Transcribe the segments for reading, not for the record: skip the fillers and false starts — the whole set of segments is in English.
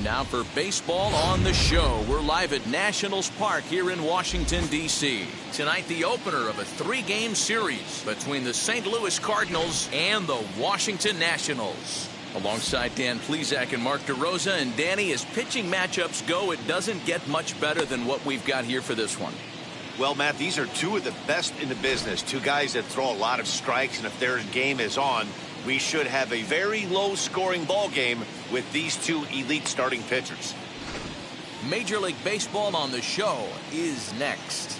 time now for Baseball on the Show. We're live at Nationals Park here in Washington, D.C. Tonight, the opener of a 3-game series between the St. Louis Cardinals and the Washington Nationals. Alongside Dan Plesac and Mark DeRosa. And Danny, as pitching matchups go, it doesn't get much better than what we've got here for this one. Well, Matt, these are two of the best in the business. Two guys that throw a lot of strikes, and if their game is on, we should have a very low-scoring ball game with these two elite starting pitchers. Major League Baseball on the Show is next.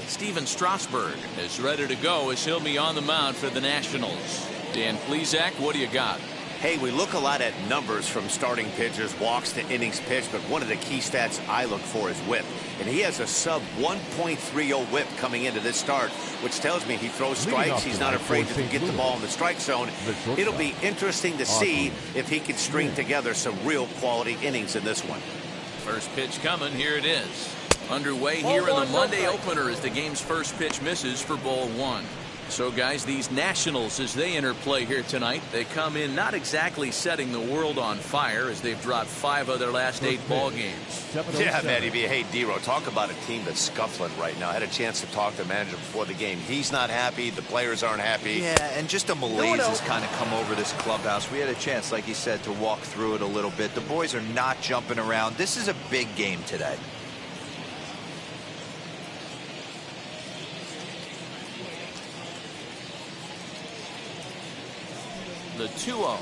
Steven Strasberg is ready to go as he'll be on the mound for the Nationals. Dan Plesac, what do you got? Hey, we look a lot at numbers from starting pitchers, walks to innings pitched, but one of the key stats I look for is whip. And he has a sub 1.30 whip coming into this start, which tells me he throws strikes. He's not afraid to get the ball in the strike zone. It'll be interesting to see if he can string together some real quality innings in this one. First pitch coming. Here it is. Underway here in the Monday opener as the game's first pitch misses for ball 1. So, guys, these Nationals, as they enter play here tonight, they come in not exactly setting the world on fire as they've dropped 5 of their last 8 ball games. Yeah, Matty B. Hey, D-Row, talk about a team that's scuffling right now. I had a chance to talk to the manager before the game. He's not happy. The players aren't happy. Yeah, and just a malaise has kind of come over this clubhouse. We had a chance, like you said, to walk through it a little bit. The boys are not jumping around. This is a big game today. The 2-0.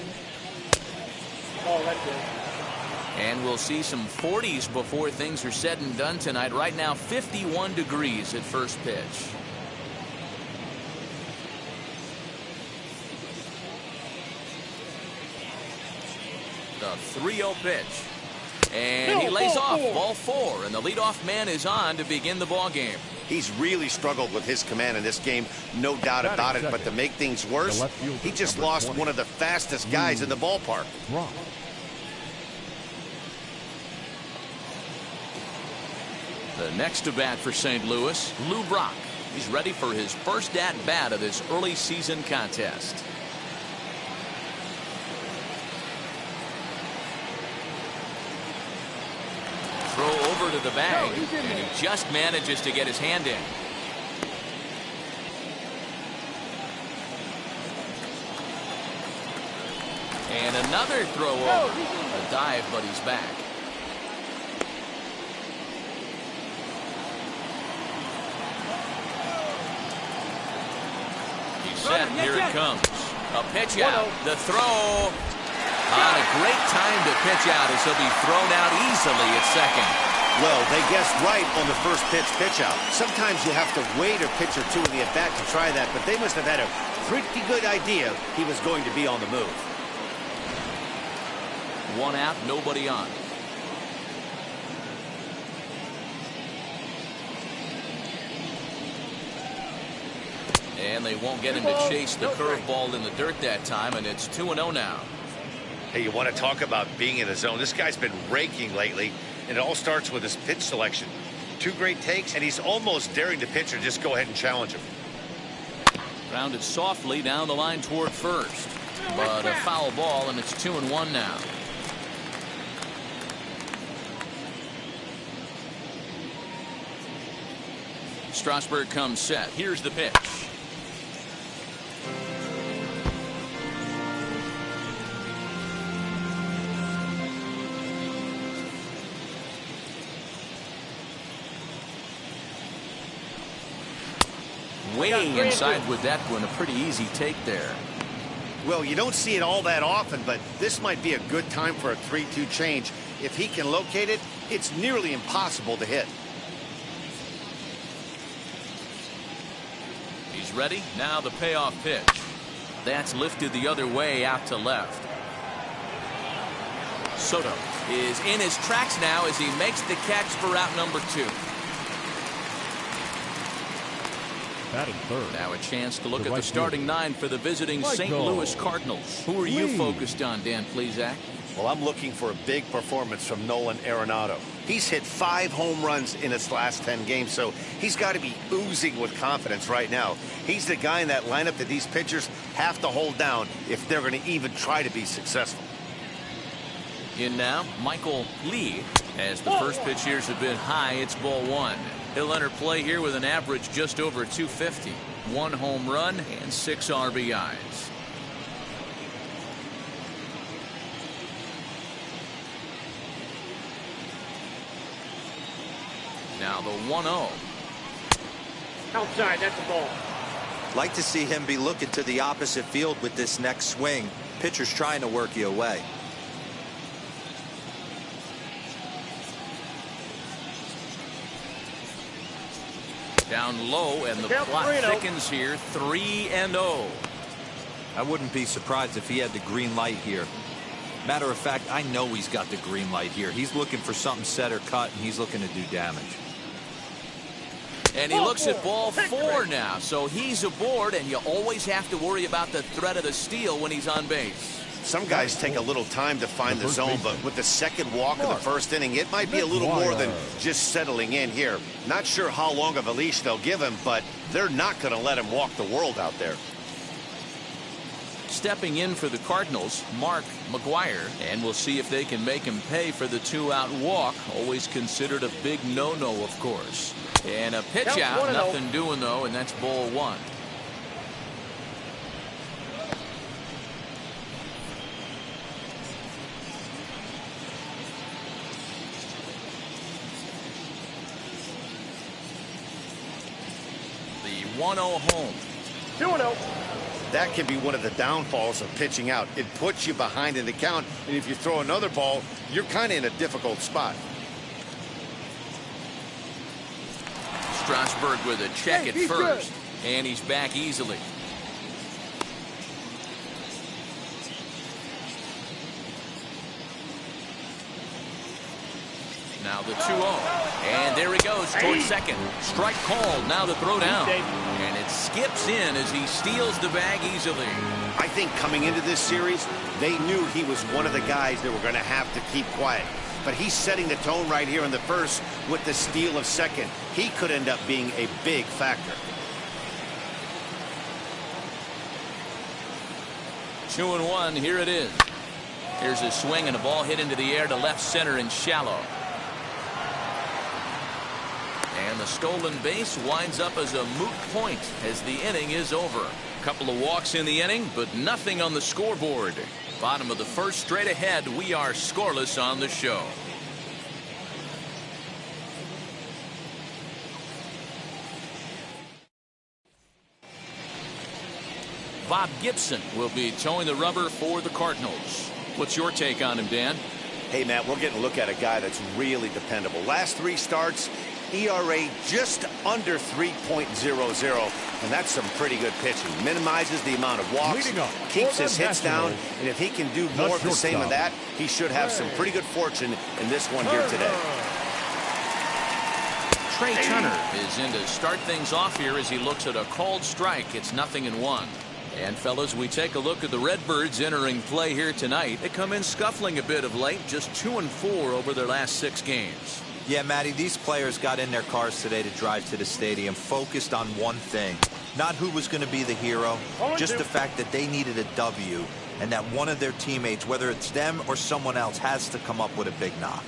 And we'll see some 40s before things are said and done tonight. Right now, 51 degrees at first pitch. The 3-0 pitch. And he lays off ball 4. And the leadoff man is on to begin the ball game. He's really struggled with his command in this game, no doubt about it. But to make things worse, he just lost one of the fastest guys in the ballpark. The next to bat for St. Louis, Lou Brock. He's ready for his first at-bat of this early season contest. Throw over to the bag, and he just manages to get his hand in. And another throw over. A dive, but he's back. He's set. Here it comes. A pitch out. The throw. On a great time to pitch out as he'll be thrown out easily at second. Well, they guessed right on the first pitch out. Sometimes you have to wait a pitch or two in the at-bat to try that, but they must have had a pretty good idea he was going to be on the move. 1 out, nobody on. And they won't get him to chase the curveball in the dirt that time, and it's 2-0 now. Hey, you want to talk about being in the zone? This guy's been raking lately, and it all starts with his pitch selection. 2 great takes, and he's almost daring the pitcher just go ahead and challenge him. Grounded softly down the line toward first. But a foul ball, and it's 2-1 now. Strasberg comes set. Here's the pitch. Waiting inside with that one, a pretty easy take there. Well, you don't see it all that often, but this might be a good time for a 3-2 change. If he can locate it, it's nearly impossible to hit. He's ready. Now the payoff pitch. That's lifted the other way out to left. Soto is in his tracks now as he makes the catch for out number 2. Now a chance to look at the starting 9 for the visiting St. Louis Cardinals. Who are you focused on, Dan Plesac? Well, I'm looking for a big performance from Nolan Arenado. He's hit 5 home runs in his last 10 games, so he's got to be oozing with confidence right now. He's the guy in that lineup that these pitchers have to hold down if they're going to even try to be successful. In now, Michael Lee. As the first pitch here's a bit high, it's ball one. He'll enter play here with an average just over 250. 1 home run and 6 RBIs. Now the 1-0. Outside, that's a ball. Like to see him be looking to the opposite field with this next swing. Pitcher's trying to work you away. Down low, and the plot thickens here. 3-0. I wouldn't be surprised if he had the green light here. Matter of fact, I know he's got the green light here. He's looking for something set or cut, and he's looking to do damage. And he looks at ball 4 now, so he's aboard, and you always have to worry about the threat of the steal when he's on base. Some guys take a little time to find the zone, but with the second walk of the first inning, it might be a little more than just settling in here. Not sure how long of a leash they'll give him, but they're not going to let him walk the world out there. Stepping in for the Cardinals, Mark McGuire, and we'll see if they can make him pay for the 2-out walk. Always considered a big no-no, of course. And a pitch out, nothing doing though, and that's ball 1. The 1-0 home. 2-0. That can be one of the downfalls of pitching out. It puts you behind in the count, and if you throw another ball, you're kind of in a difficult spot. Strasberg with a check at first, and he's back easily. Now the 2-0, and there he goes towards second. Strike called. Now the throw down, and it skips in as he steals the bag easily. I think coming into this series, they knew he was one of the guys that were going to have to keep quiet. But he's setting the tone right here in the first with the steal of second. He could end up being a big factor. 2-1, here it is. Here's a swing and a ball hit into the air to left center and shallow. And the stolen base winds up as a moot point as the inning is over. A couple of walks in the inning, but nothing on the scoreboard. Bottom of the first, straight ahead. We are scoreless on the show. Bob Gibson will be towing the rubber for the Cardinals. What's your take on him, Dan? Hey, Matt, we're getting a look at a guy that's really dependable. Last 3 starts, ERA just under 3.00, and that's some pretty good pitching. Minimizes the amount of walks, keeps his hits down, and if he can do more of the same of that, he should have some pretty good fortune in this one here today. Trey Turner is in to start things off here as he looks at a called strike. It's 0-1. And fellas, we take a look at the Redbirds entering play here tonight. They come in scuffling a bit of late, just 2-4 over their last 6 games. Yeah, Matty, these players got in their cars today to drive to the stadium, focused on one thing. Not who was going to be the hero, just the fact that they needed a W, and that one of their teammates, whether it's them or someone else, has to come up with a big knock.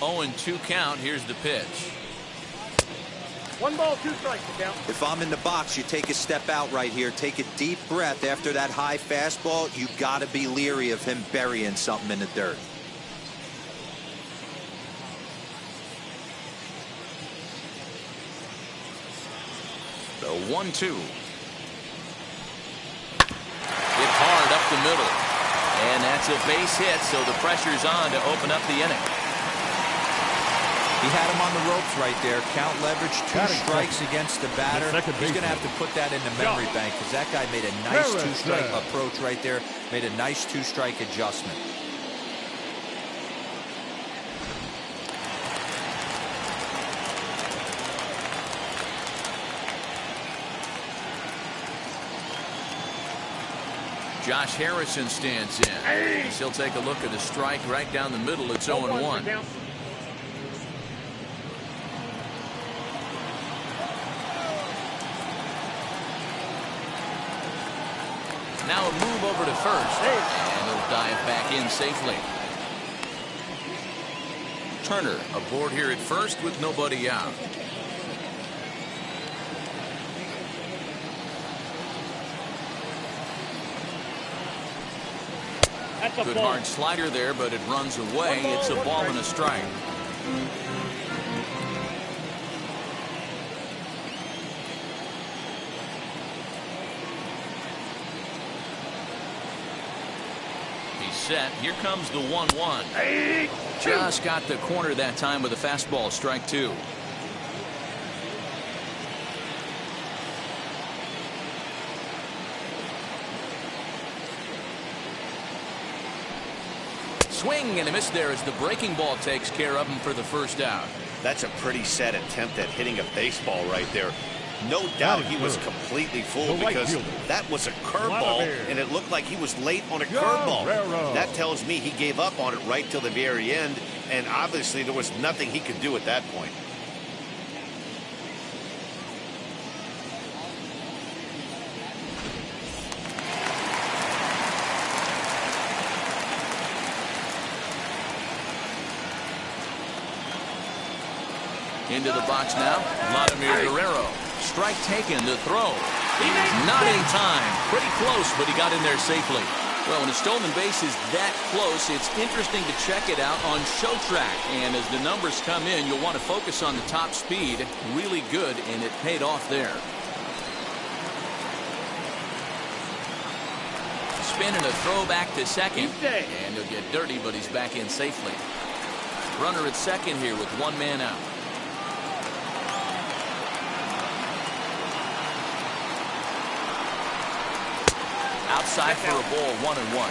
Oh, and 2 count. Here's the pitch. 1 ball, 2 strikes to count. If I'm in the box, you take a step out right here. Take a deep breath after that high fastball. You got to be leery of him burying something in the dirt. The 1-2. Hit hard up the middle. And that's a base hit, so the pressure's on to open up the inning. He had him on the ropes right there. Count leverage, 2 strikes against the batter. He's going to have to put that in the memory bank because that guy made a nice 2-strike approach right there. Made a nice 2-strike adjustment. Josh Harrison stands in. He'll take a look at a strike right down the middle. It's 0-1. Now a move over to first, and he'll dive back in safely. Turner aboard here at first with nobody out. Good hard slider there, but it runs away. It's a ball and a strike. He's set. Here comes the 1-1. Just got the corner that time with a fastball, strike two. Swing and a miss there as the breaking ball takes care of him for the first out. That's a pretty sad attempt at hitting a baseball right there. No doubt he was completely fooled because that was a curveball, and it looked like he was late on a curveball. That tells me he gave up on it right till the very end, and obviously there was nothing he could do at that point. Into the box now, Vladimir Guerrero. Strike taken, the throw. Not in time. Pretty close, but he got in there safely. Well, when a stolen base is that close, it's interesting to check it out on show track. And as the numbers come in, you'll want to focus on the top speed. Really good, and it paid off there. Spin and a throw back to second. And he'll get dirty, but he's back in safely. Runner at second here with one man out. Outside for a ball, 1-1.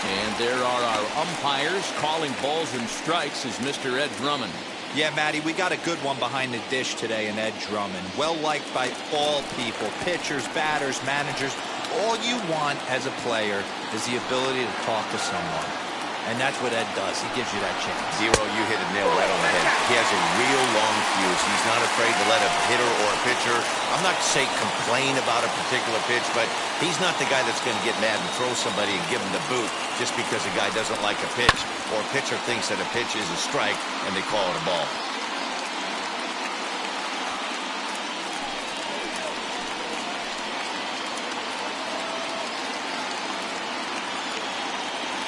And there are our umpires calling balls and strikes as Mr. Ed Drummond. Yeah, Matty, we got a good one behind the dish today in Ed Drummond. Well liked by all people, pitchers, batters, managers. All you want as a player is the ability to talk to someone. And that's what Ed does. He gives you that chance. Zero, you hit a nail right on the head. He has a real long fuse. He's not afraid to let a hitter or a pitcher, I'm not to say complain about a particular pitch, but he's not the guy that's going to get mad and throw somebody and give him the boot just because a guy doesn't like a pitch or a pitcher thinks that a pitch is a strike and they call it a ball.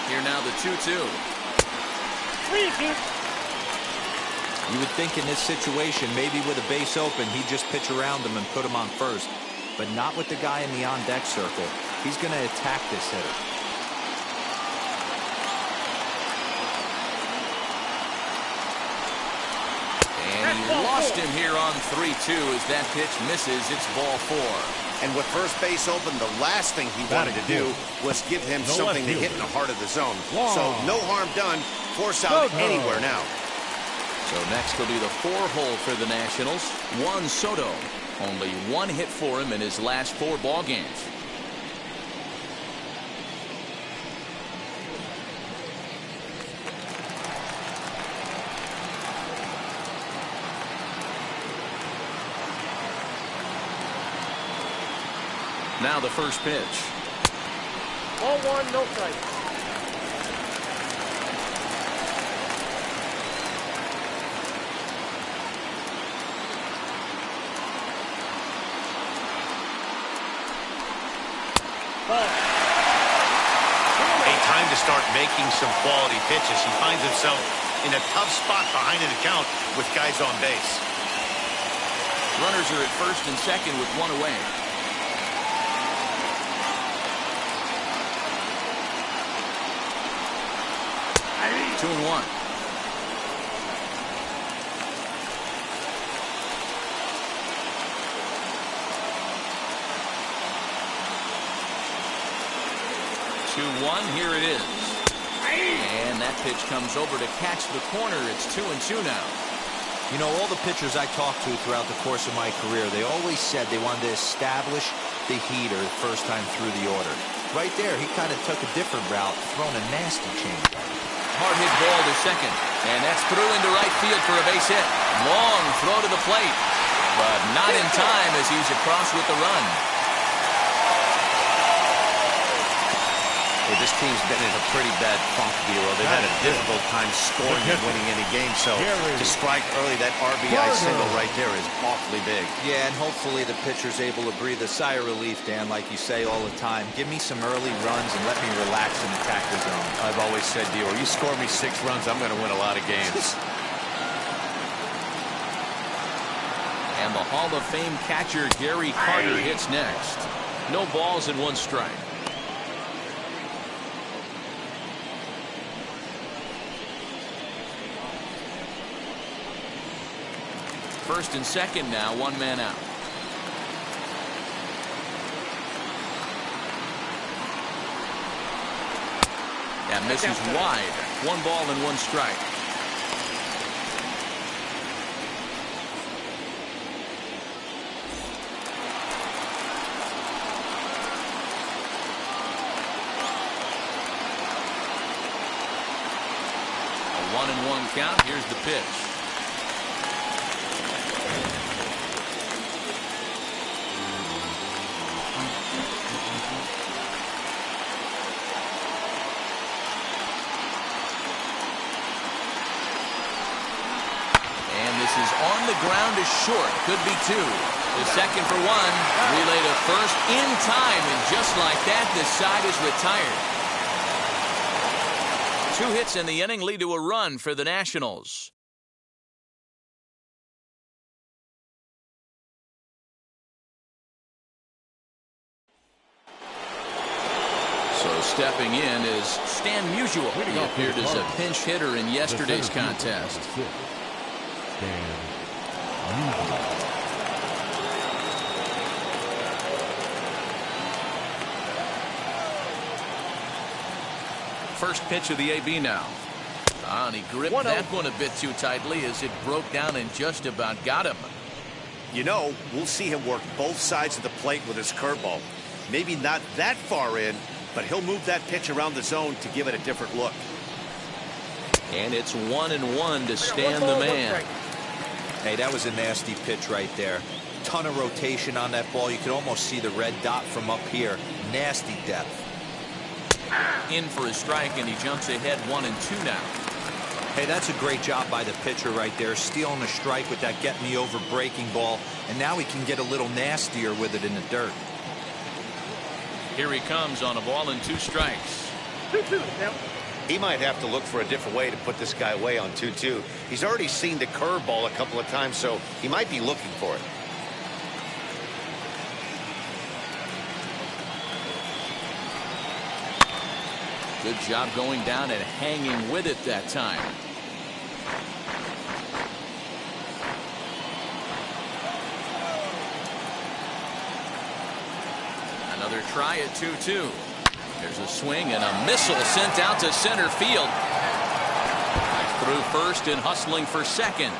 Here now the 2-2. You would think in this situation, maybe with a base open, he'd just pitch around him and put him on first. But not with the guy in the on-deck circle. He's going to attack this hitter. And he lost him here on 3-2 as that pitch misses. It's ball 4. And with first base open, the last thing he wanted to do was give him something to hit in the heart of the zone. So no harm done. Force out anywhere now. So next will be the 4-hole for the Nationals. Juan Soto. Only one hit for him in his last 4 ball games. Now the first pitch. Ball 1, no strike. A time to start making some quality pitches. He finds himself in a tough spot behind an account with guys on base. Runners are at first and second with one away. 2-1. Here it is. And that pitch comes over to catch the corner. It's 2-2 now. You know, all the pitchers I talked to throughout the course of my career, they always said they wanted to establish the heater the first time through the order. Right there, he kind of took a different route, throwing a nasty change. Hard hit ball to second. And that's through into right field for a base hit. Long throw to the plate. But not in time as he's across with the run. this team's been in a pretty bad funk, Bureau. They've had a difficult time scoring and winning any game, so to strike early, that RBI single right there is awfully big. Yeah, and hopefully the pitcher's able to breathe a sigh of relief, Dan, like you say all the time. Give me some early runs and let me relax and attack the zone. I've always said, Bureau, you score me 6 runs, I'm going to win a lot of games. And the Hall of Fame catcher Gary Carter hits next. No balls and 1 strike. First and second now, 1 man out. That misses wide. 1 ball and 1 strike. A 1-1 count. Here's the pitch. On the ground is short. Could be 2. The second for 1. Relay to first in time. And just like that, the side is retired. 2 hits in the inning lead to a run for the Nationals. So stepping in is Stan Musial. He appeared as a pinch hitter in yesterday's contest. First pitch of the AB now. And he gripped that one a bit too tightly as it broke down and just about got him. You know, we'll see him work both sides of the plate with his curveball. Maybe not that far in, but he'll move that pitch around the zone to give it a different look. And it's 1-1 to Stan the man. Hey, that was a nasty pitch right there. Ton of rotation on that ball. You could almost see the red dot from up here. Nasty depth. In for a strike, and he jumps ahead 1-2 now. Hey, that's a great job by the pitcher right there. Stealing a strike with that get me over breaking ball. And now he can get a little nastier with it in the dirt. Here he comes on a ball and 2 strikes. 2-2 now. He might have to look for a different way to put this guy away on 2-2. He's already seen the curveball a couple of times, so he might be looking for it. Good job going down and hanging with it that time. Another try at 2-2. There's a swing and a missile sent out to center field. Through first and hustling for second.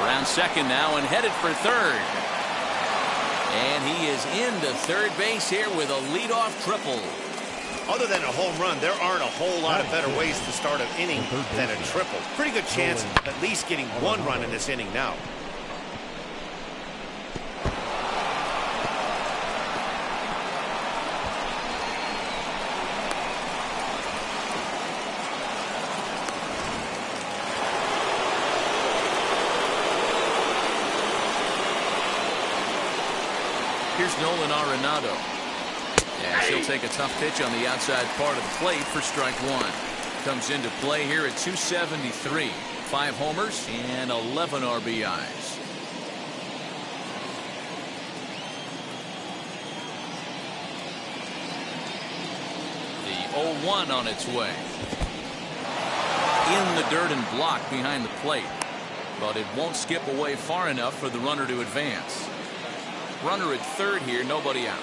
Around second now and headed for third. And he is into third base here with a leadoff triple. Other than a home run, there aren't a whole lot of better ways to start an inning than a triple. Pretty good chance of at least getting 1 run in this inning now. Here's Nolan Arenado. As he'll take a tough pitch on the outside part of the plate for strike 1. Comes into play here at 273. 5 homers and 11 RBIs. The 0-1 on its way. In the dirt and blocked behind the plate. But it won't skip away far enough for the runner to advance. Runner at third here, nobody out.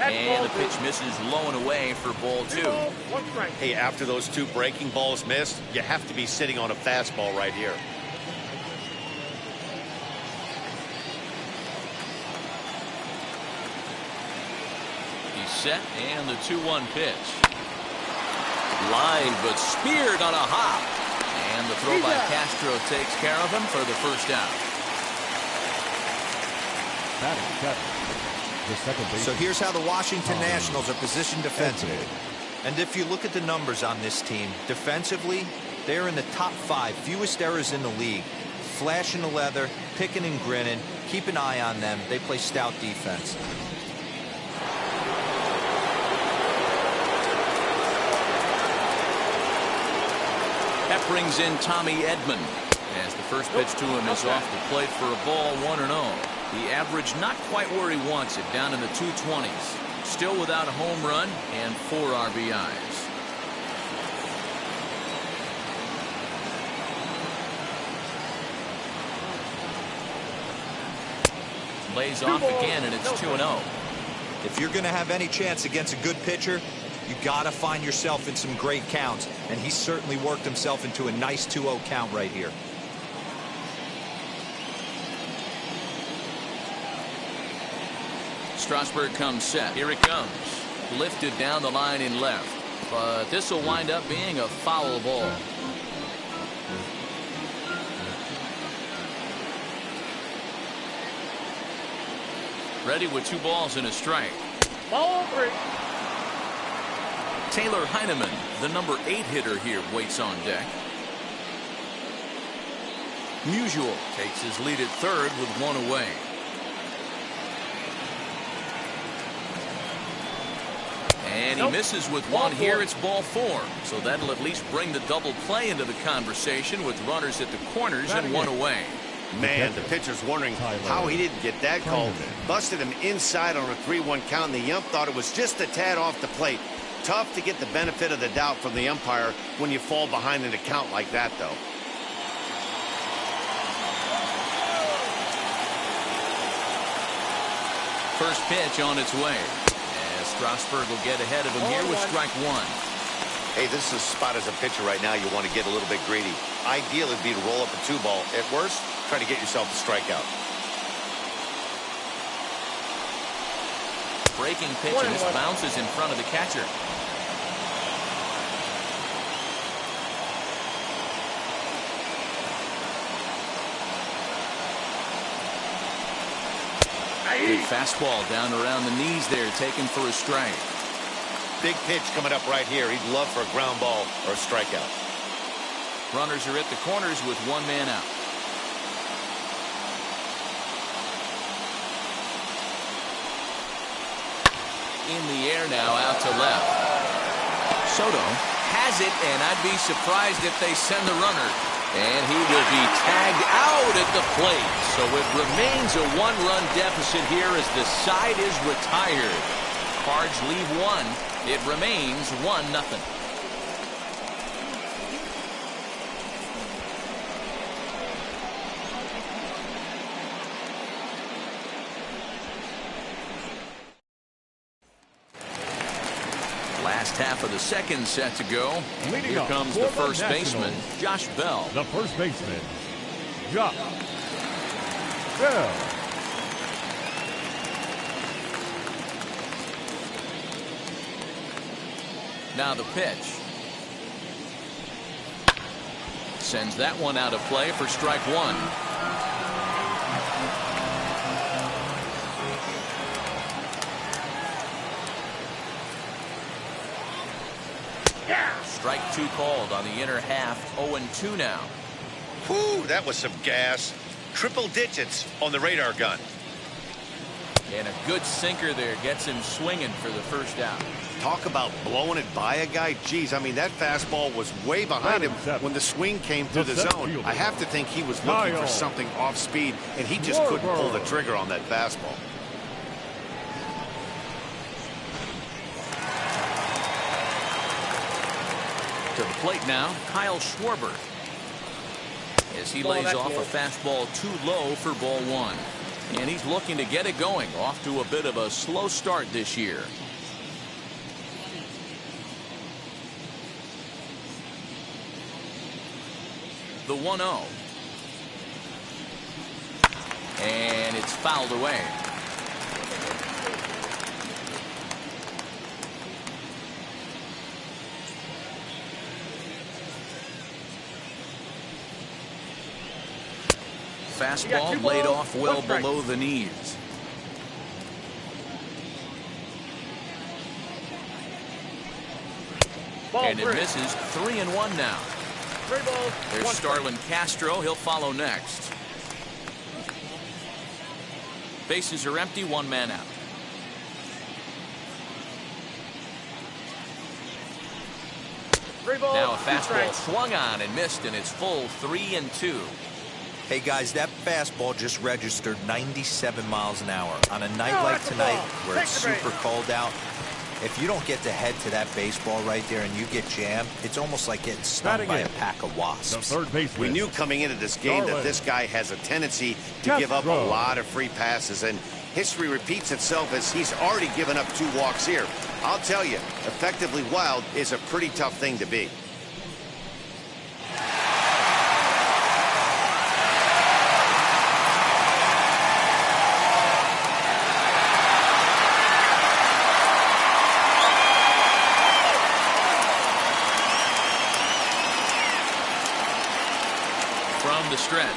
And the pitch misses low and away for ball 2. Hey, after those 2 breaking balls missed, you have to be sitting on a fastball right here. He's set, and the 2-1 pitch. Line, but speared on a hop. And the throw by Castro takes care of him for the first out. So here's how the Washington Nationals are positioned defensively. And if you look at the numbers on this team, defensively, they're in the top 5, fewest errors in the league. Flashing the leather, picking and grinning, keep an eye on them. They play stout defense. That brings in Tommy Edman. As the first pitch to him is off the plate for a ball, 1-0. The average not quite where he wants it, down in the 220s. Still without a home run and 4 RBIs. Lays off again, and it's 2-0. If you're going to have any chance against a good pitcher, you got to find yourself in some great counts, and he certainly worked himself into a nice 2-0 count right here. Strasberg comes set. Here it comes. Lifted down the line in left. But this will wind up being a foul ball. Ready with 2 balls and a strike. Ball 3. Taylor Heineman, the number 8 hitter here, waits on deck. Musial takes his lead at third with 1 away. And he misses with 1 here. It's ball 4. So that'll at least bring the double play into the conversation with runners at the corners and 1 away. Man, the pitcher's wondering how he didn't get that call. Busted him inside on a 3-1 count, and the ump thought it was just a tad off the plate. Tough to get the benefit of the doubt from the umpire when you fall behind in a count like that, though. First pitch on its way. As Strasberg will get ahead of him here with strike 1. Hey, this is a spot as a pitcher right now. You want to get a little bit greedy. Ideal would be to roll up a 2-ball. At worst, try to get yourself a strikeout. Breaking pitch, and this bounces in front of the catcher. Big fastball down around the knees there, taken for a strike. Big pitch coming up right here. He'd love for a ground ball or a strikeout. Runners are at the corners with 1 man out. In the air now, out to left. Soto has it, and I'd be surprised if they send the runner. And he will be tagged out at the plate. So it remains a 1-run deficit here as the side is retired. Cards leave 1. It remains 1-0. Last half of the second set to go. Here comes the first baseman, Josh Bell. The first baseman, Josh Bell. Now the pitch. Sends that one out of play for strike 1. Strike 2 called on the inner half. 0-2 now. Whew, that was some gas. Triple digits on the radar gun. And a good sinker there gets him swinging for the first out. Talk about blowing it by a guy. Geez, I mean, that fastball was way behind him when the swing came through the zone. I have to think he was looking for something off speed, and he just couldn't pull the trigger on that fastball. To the plate now, Kyle Schwarber. As he lays off a fastball too low for ball 1. And he's looking to get it going. Off to a bit of a slow start this year. The 1-0. And it's fouled away. Fastball laid off well below the knees. And it misses. 3-1 now. 3 balls. There's 1 strike. Starlin Castro. He'll follow next. Bases are empty. 1 man out. Now a fastball swung on and missed, and it's full 3-2. Hey guys, that fastball just registered 97 miles an hour. On a night like tonight where it's super cold out, if you don't get to head to that baseball right there and you get jammed, it's almost like getting stung by a pack of wasps. The third baseman. We knew coming into this game that this guy has a tendency to give up a lot of free passes, and history repeats itself as he's already given up 2 walks here. I'll tell you, effectively wild is a pretty tough thing to be. From the stretch.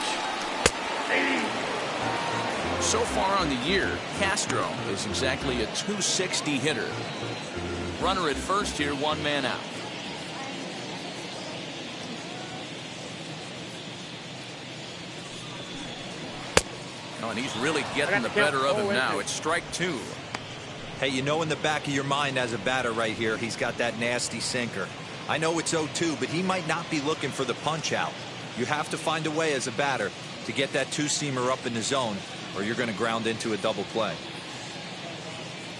So far on the year, Castro is exactly a .260 hitter. Runner at first here, 1 man out. Oh, and he's really getting the better of him now. It's strike 2. Hey, you know in the back of your mind as a batter right here, he's got that nasty sinker. I know it's 0-2, but he might not be looking for the punch out. You have to find a way as a batter to get that 2-seamer up in the zone, or you're going to ground into a double play.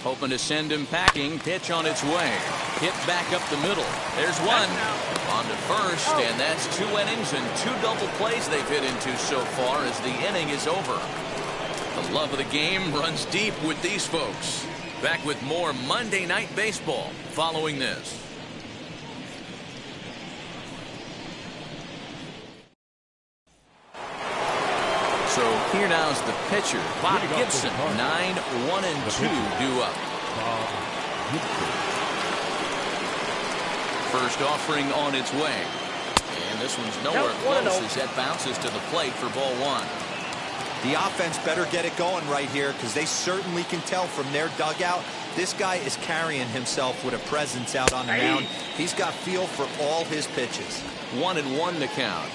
Hoping to send him packing. Pitch on its way. Hit back up the middle. There's one. On to first, and that's 2 innings and 2 double plays they've hit into so far as the inning is over. The love of the game runs deep with these folks. Back with more Monday Night Baseball following this. So here now's the pitcher, Bob Gibson. 9-1-2 due up. First offering on its way. And this one's nowhere close as that bounces to the plate for ball 1. The offense better get it going right here, because they certainly can tell from their dugout this guy is carrying himself with a presence out on the mound. He's got feel for all his pitches. 1-1 the count.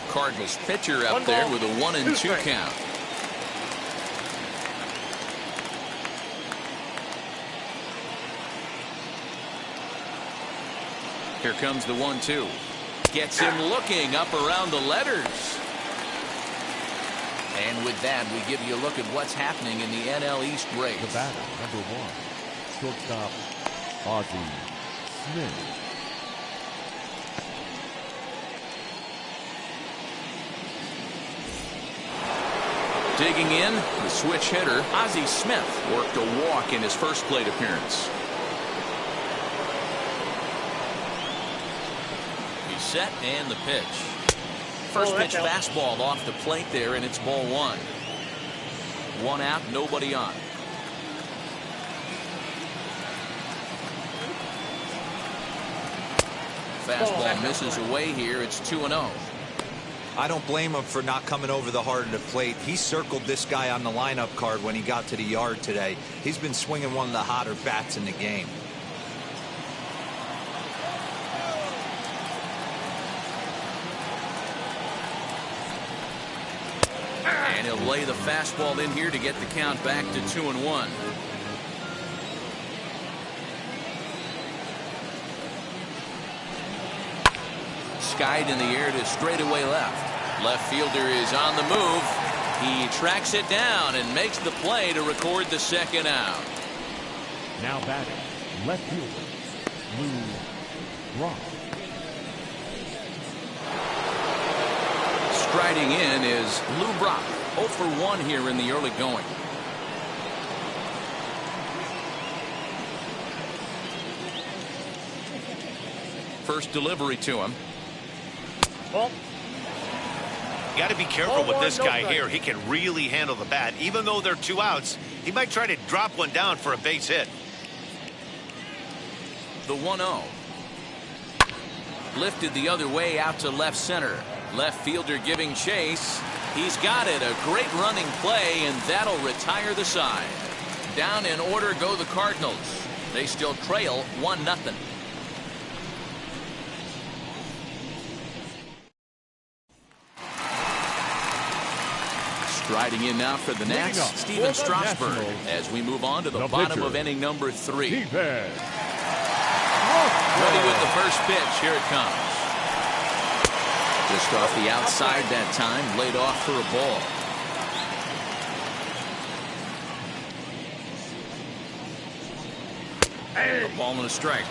Cardinals pitcher out there with a 1-2 count. Here comes the 1-2. Gets him looking up around the letters. And with that, we give you a look at what's happening in the NL East race. The batter, number 1, shortstop Ozzie Smith. Digging in, the switch hitter, Ozzie Smith, worked a walk in his first plate appearance. He's set, and the pitch. First pitch fastball off the plate there, and it's ball 1. 1 out, nobody on. Fastball misses away here. It's 2-0. I don't blame him for not coming over the heart of the plate. He circled this guy on the lineup card when he got to the yard today. He's been swinging one of the hotter bats in the game. And he'll lay the fastball in here to get the count back to 2-1. Skied in the air to straightaway left. Left fielder is on the move. He tracks it down and makes the play to record the second out. Now batting, left fielder, Lou Brock. Striding in is Lou Brock. 0 for 1 here in the early going. First delivery to him. Ball. You got to be careful with this guy here. He can really handle the bat. Even though they're 2 outs, he might try to drop one down for a base hit. The 1-0. Lifted the other way out to left center. Left fielder giving chase. He's got it. A great running play, and that'll retire the side. Down in order go the Cardinals. They still trail 1-0. Striding in now for the Nats, Steven Strasberg, as we move on to the bottom of inning number 3. Ready with the first pitch. Here it comes. Just off the outside that time, laid off for a ball. A ball and a strike.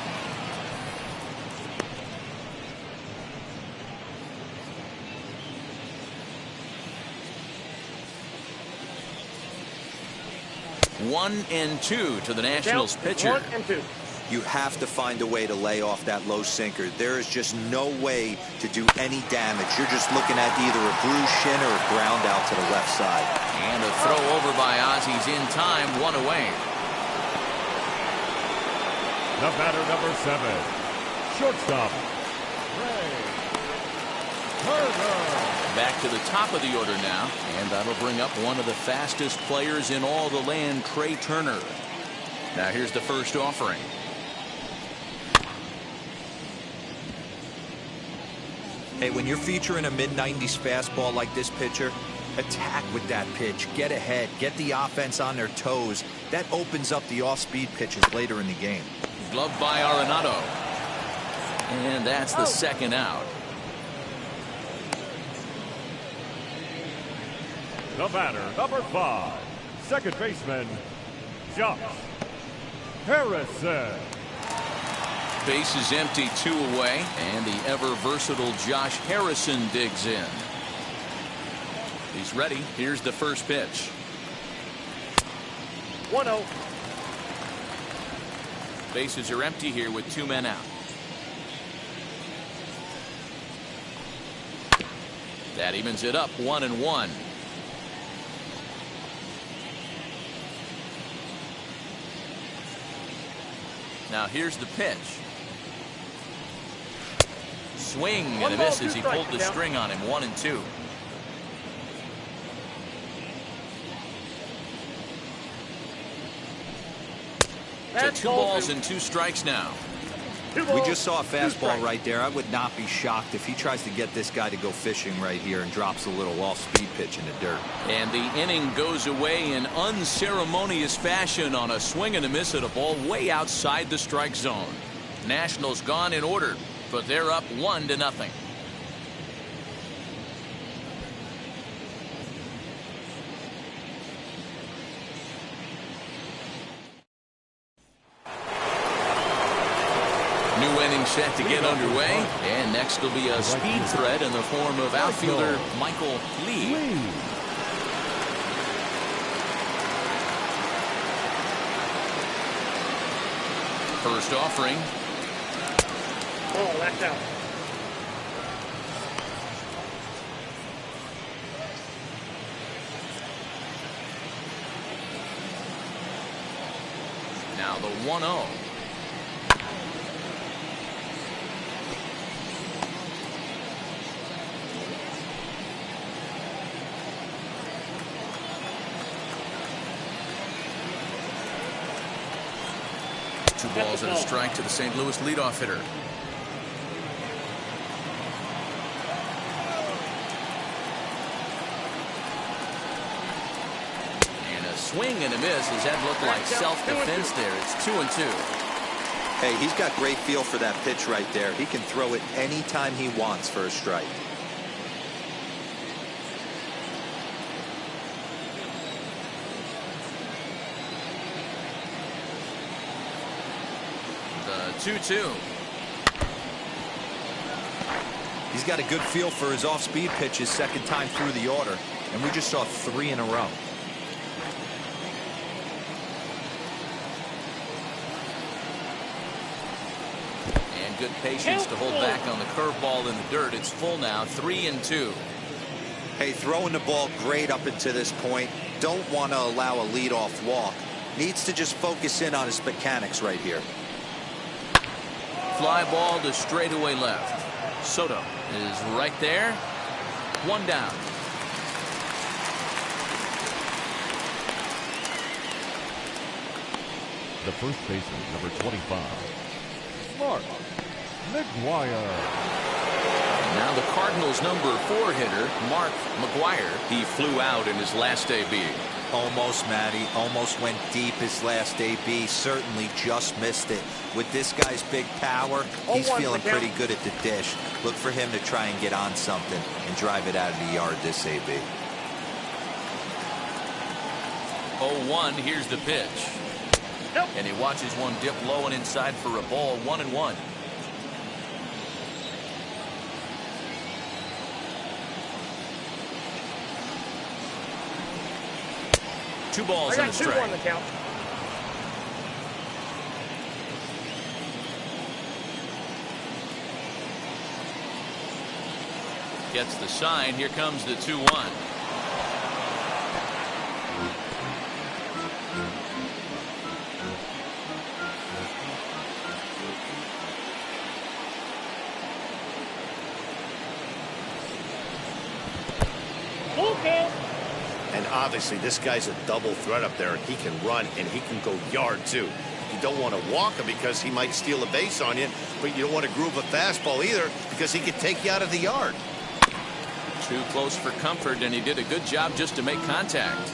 One and two to the Nationals pitcher. 1 and 2. You have to find a way to lay off that low sinker. There is just no way to do any damage. You're just looking at either a bruised shin or a ground out to the left side. And a throw over by Ozzy's in time, 1 away. The batter, number 7, shortstop, Ray Turner. Back to the top of the order now, and that'll bring up one of the fastest players in all the land, Trey Turner. Now here's the first offering. Hey, when you're featuring a mid-90s fastball like this pitcher, attack with that pitch. Get ahead. Get the offense on their toes. That opens up the off-speed pitches later in the game. Gloved by Arenado. And that's the second out. The batter, number 5, second baseman, Josh Harrison. Base is empty, 2 away, and the ever-versatile Josh Harrison digs in. He's ready. Here's the first pitch. 1-0. Bases are empty here with 2 men out. That evens it up, 1-1. Now here's the pitch. Swing and a miss as he pulled the string on him. 1-2. To 2 balls and 2 strikes now. We just saw a fastball right there. I would not be shocked if he tries to get this guy to go fishing right here and drops a little off-speed pitch in the dirt. And the inning goes away in unceremonious fashion on a swing and a miss at a ball way outside the strike zone. Nationals gone in order, but they're up 1-0. New inning set to get underway, and next will be a speed threat in the form of outfielder Michael Lee. First offering. Oh, that's out. Now the 1-0. Two balls and a strike to the St. Louis leadoff hitter. And a swing and a miss. Does that look like self-defense there? It's 2-2. Hey, he's got great feel for that pitch right there. He can throw it anytime he wants for a strike. The 2-2. He's got a good feel for his off-speed pitches second time through the order, and we just saw 3 in a row. And good patience to hold back on the curveball in the dirt. It's full now, 3-2. Hey, throwing the ball great up until this point. Don't want to allow a leadoff walk. Needs to just focus in on his mechanics right here. Fly ball to straightaway left. Soto is right there. 1 down. the first baseman, number 25, Mark McGuire. Now the Cardinals' number 4 hitter, Mark McGuire. He flew out in his last AB. Almost, Matty. Almost went deep his last AB. Certainly just missed it. With this guy's big power, he's feeling pretty good at the dish. Look for him to try and get on something and drive it out of the yard this AB. 0-1. Here's the pitch. And he watches one dip low and inside for a ball. 1-1. Two balls and a strike. On the count. Gets the sign. Here comes the 2-1. And obviously this guy's a double threat up there. He can run and he can go yard too. You don't want to walk him because he might steal a base on you, but you don't want to groove a fastball either because he could take you out of the yard. Too close for comfort, and he did a good job just to make contact.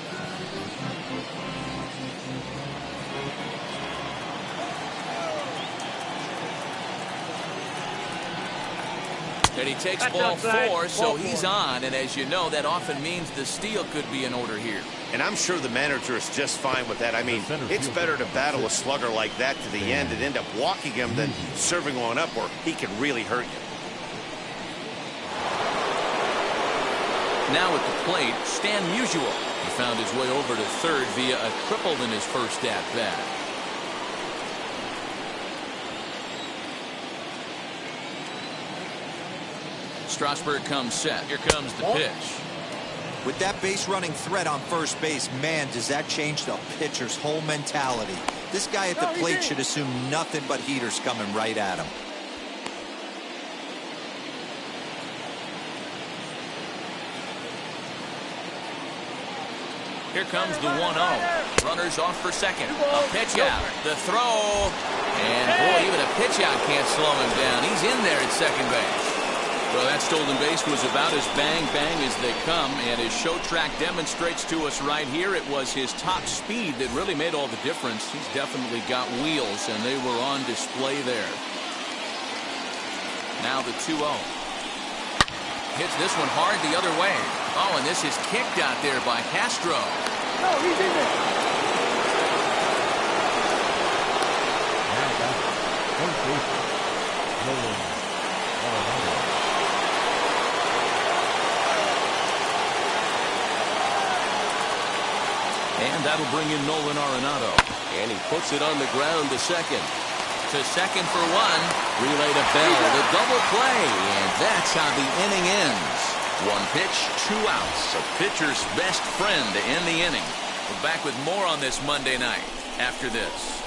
And he takes ball 4, so he's on. And as you know, that often means the steal could be in order here. And I'm sure the manager is just fine with that. I mean, it's better to battle a slugger like that to the end and end up walking him than serving one up, or he can really hurt you. Now at the plate, Stan Musial. He found his way over to third via a triple in his first at-bat. Strasberg comes set. Here comes the pitch. With that base running threat on first base, man, does that change the pitcher's whole mentality. This guy at the plate should assume nothing but heaters coming right at him. Here comes the 1-0. Runners off for second. A pitch out. The throw. And boy, even a pitch out can't slow him down. He's in there at second base. Well, that stolen base was about as bang-bang as they come, and his show track demonstrates to us right here it was his top speed that really made all the difference. He's definitely got wheels, and they were on display there. Now the 2-0. Hits this one hard the other way. Oh, and this is kicked out there by Castro. No, he's in there. And that'll bring in Nolan Arenado. And he puts it on the ground to second. To second for one. Relay to Bell. The double play. And that's how the inning ends. One pitch, 2 outs. A pitcher's best friend to end the inning. We're back with more on this Monday night after this.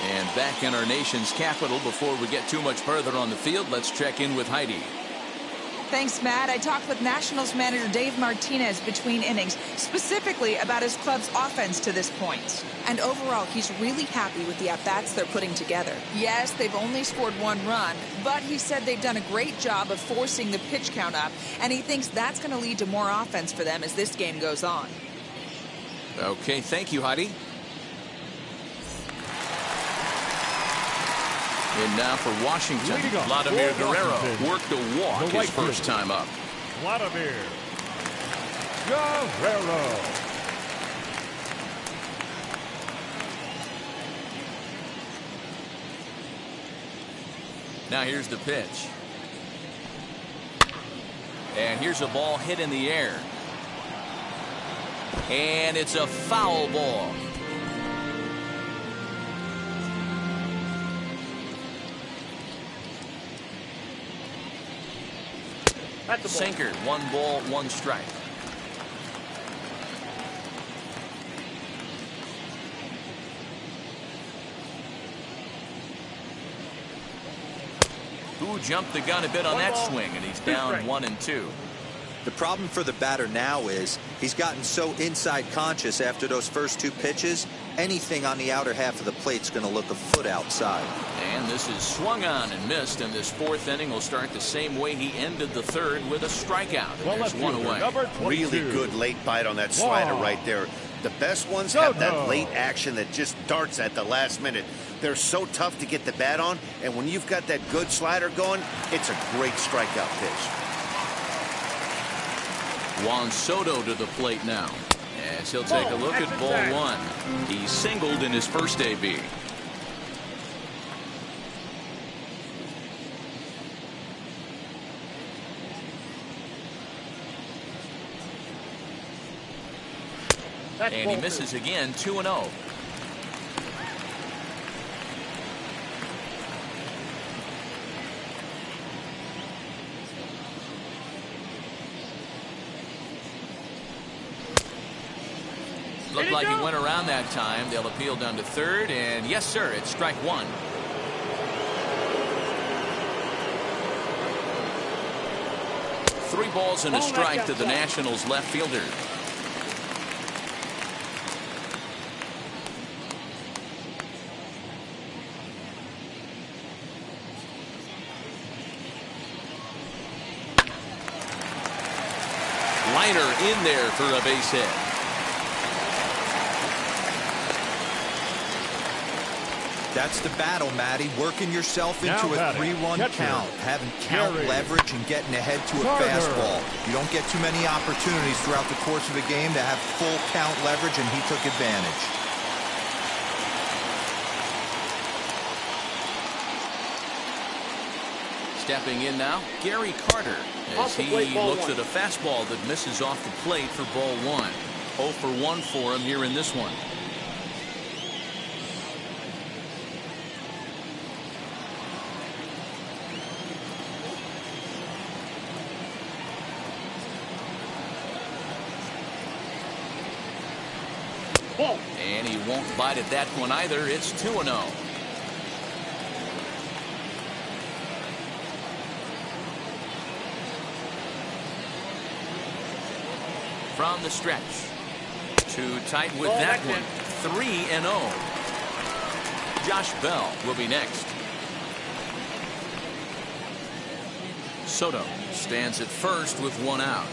And back in our nation's capital, before we get too much further on the field, let's check in with Heidi. Thanks, Matt. I talked with Nationals manager Dave Martinez between innings, specifically about his club's offense to this point. And overall, he's really happy with the at-bats they're putting together. Yes, they've only scored 1 run, but he said they've done a great job of forcing the pitch count up, and he thinks that's going to lead to more offense for them as this game goes on. Okay, thank you, Heidi. And now for Washington, Vladimir Guerrero worked a walk his first time up. Vladimir Guerrero. Now here's the pitch. And here's a ball hit in the air. And it's a foul ball. That's a Sinker, 1 ball, 1 strike. Who jumped the gun a bit on that swing, and he's down 1-2. The problem for the batter now is he's gotten so inside conscious after those first 2 pitches, anything on the outer half of the plate's going to look a foot outside. And this is swung on and missed, and this 4th inning will start the same way he ended the 3rd with a strikeout. And there's one away. Really good late bite on that slider right there. The best ones have that late action that just darts at the last minute. They're so tough to get the bat on, and when you've got that good slider going, it's a great strikeout pitch. Juan Soto to the plate now, as he'll take a look at ball 1. He singled in his first AB. And he misses again, 2-0. Looked like he went around that time. They'll appeal down to 3rd, and yes, sir, it's strike 1. Three balls and a strike to the Nationals left fielder. Liner in there for a base hit. That's the battle, Matty. Working yourself into a 3-1 count, having count leverage and getting ahead to a fastball. You don't get too many opportunities throughout the course of a game to have full count leverage, and he took advantage. Stepping in now, Gary Carter, as he looks at a fastball that misses off the plate for ball 1. 0 for 1 for him here in this one. And he won't bite at that one either. It's 2-0. From the stretch. Too tight with that one. 3-0. Josh Bell will be next. Soto stands at first with 1 out.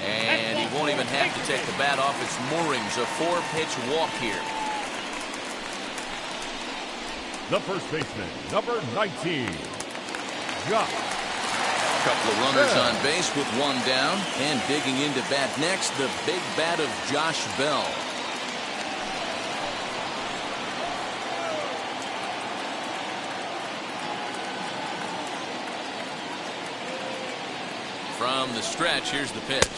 And he won't even have to take the bat off its moorings. A 4-pitch walk here. The first baseman, number 19, Josh. Couple of runners on base with 1 down, and digging into bat next, the big bat of Josh Bell. From the stretch, here's the pitch.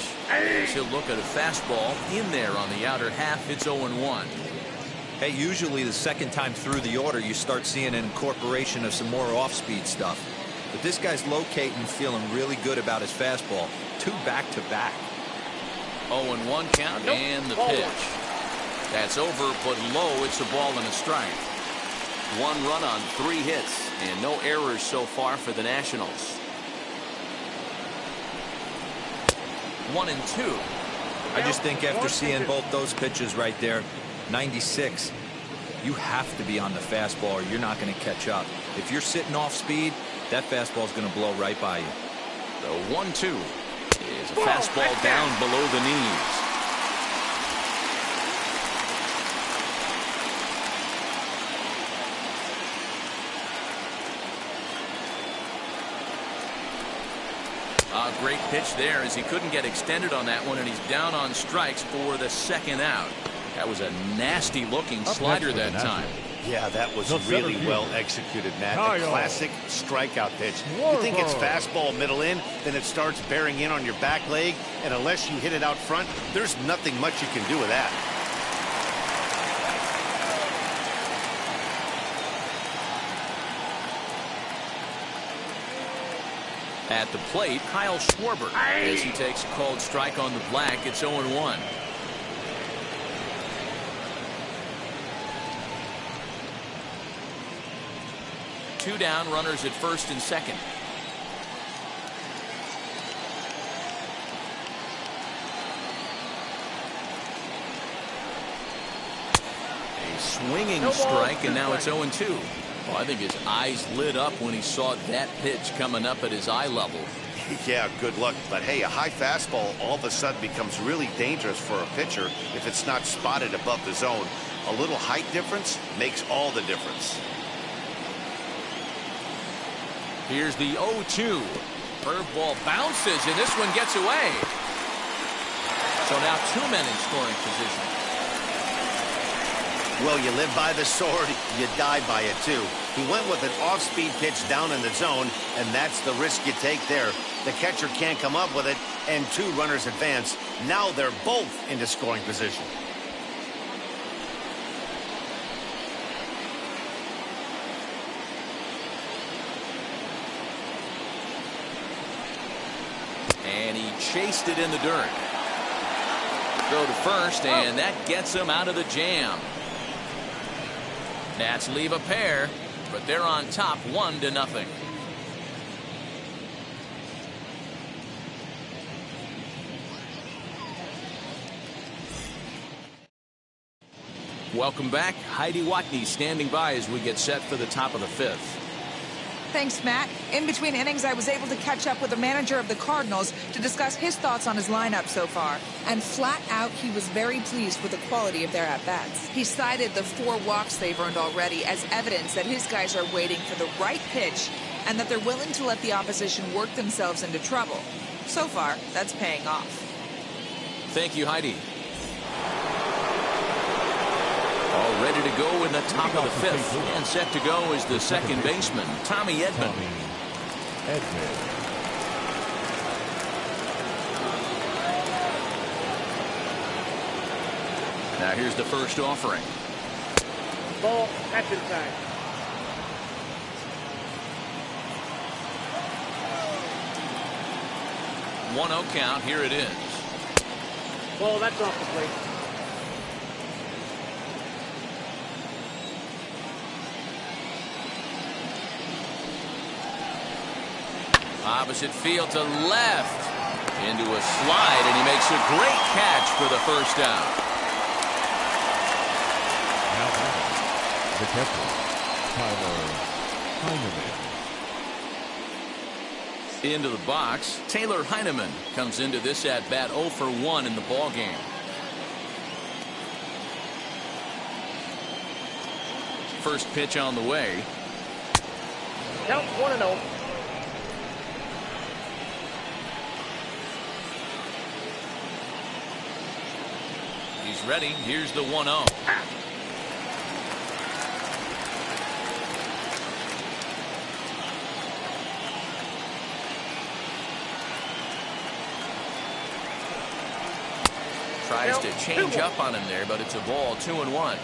He'll look at a fastball in there on the outer half. It's 0-1. Hey, usually the second time through the order, you start seeing an incorporation of some more off-speed stuff. But this guy's locating, feeling really good about his fastball. 2 back-to-back. 0-1 count, and the pitch. That's over, but low. It's a ball and a strike. 1 run on 3 hits, and no errors so far for the Nationals. 1-2. I just think after seeing both those pitches right there, 96, you have to be on the fastball or you're not going to catch up. If you're sitting off speed, that fastball is going to blow right by you. The 1-2 is a fastball down below the knees. A great pitch there as he couldn't get extended on that one, and he's down on strikes for the 2nd out. That was a nasty looking slider that time. Yeah, that was really well executed, Matt. A classic strikeout pitch. You think it's fastball middle in, then it starts bearing in on your back leg, and unless you hit it out front, there's nothing much you can do with that. At the plate, Kyle Schwarber, as he takes a called strike on the black. It's 0-1. 2 down, runners at first and second. A swinging strike, and now it's 0-2. Well, I think his eyes lit up when he saw that pitch coming up at his eye level. Yeah, good luck. But hey, a high fastball all of a sudden becomes really dangerous for a pitcher if it's not spotted above the zone. A little height difference makes all the difference. Here's the 0-2. Curveball bounces, and this one gets away. So now 2 men in scoring position. Well, you live by the sword, you die by it too. He went with an off-speed pitch down in the zone, and that's the risk you take there. The catcher can't come up with it, and 2 runners advance. Now they're both into scoring position. And he chased it in the dirt. Throw to first, and that gets him out of the jam. Nats leave a pair, but they're on top 1-0. Welcome back. Heidi Watney standing by as we get set for the top of the 5th. Thanks, Matt. In between innings, I was able to catch up with the manager of the Cardinals to discuss his thoughts on his lineup so far. And flat out, he was very pleased with the quality of their at-bats. He cited the 4 walks they've earned already as evidence that his guys are waiting for the right pitch and that they're willing to let the opposition work themselves into trouble. So far, that's paying off. Thank you, Heidi. All ready to go in the top of the 5th. And set to go is the second baseman, Tommy Edman. Now here's the first offering. Ball, that's inside. One-0 count. Here it is. Ball, that's off the plate. Opposite field to left. Into a slide, and he makes a great catch for the first out. Now batting, the catcher, Taylor Heineman. Into the box, Taylor Heineman comes into this at-bat 0 for 1 in the ballgame. First pitch on the way. Count 1-0. He's ready. Here's the 1-0. Tries to change up on him there, but it's a ball. 2-1.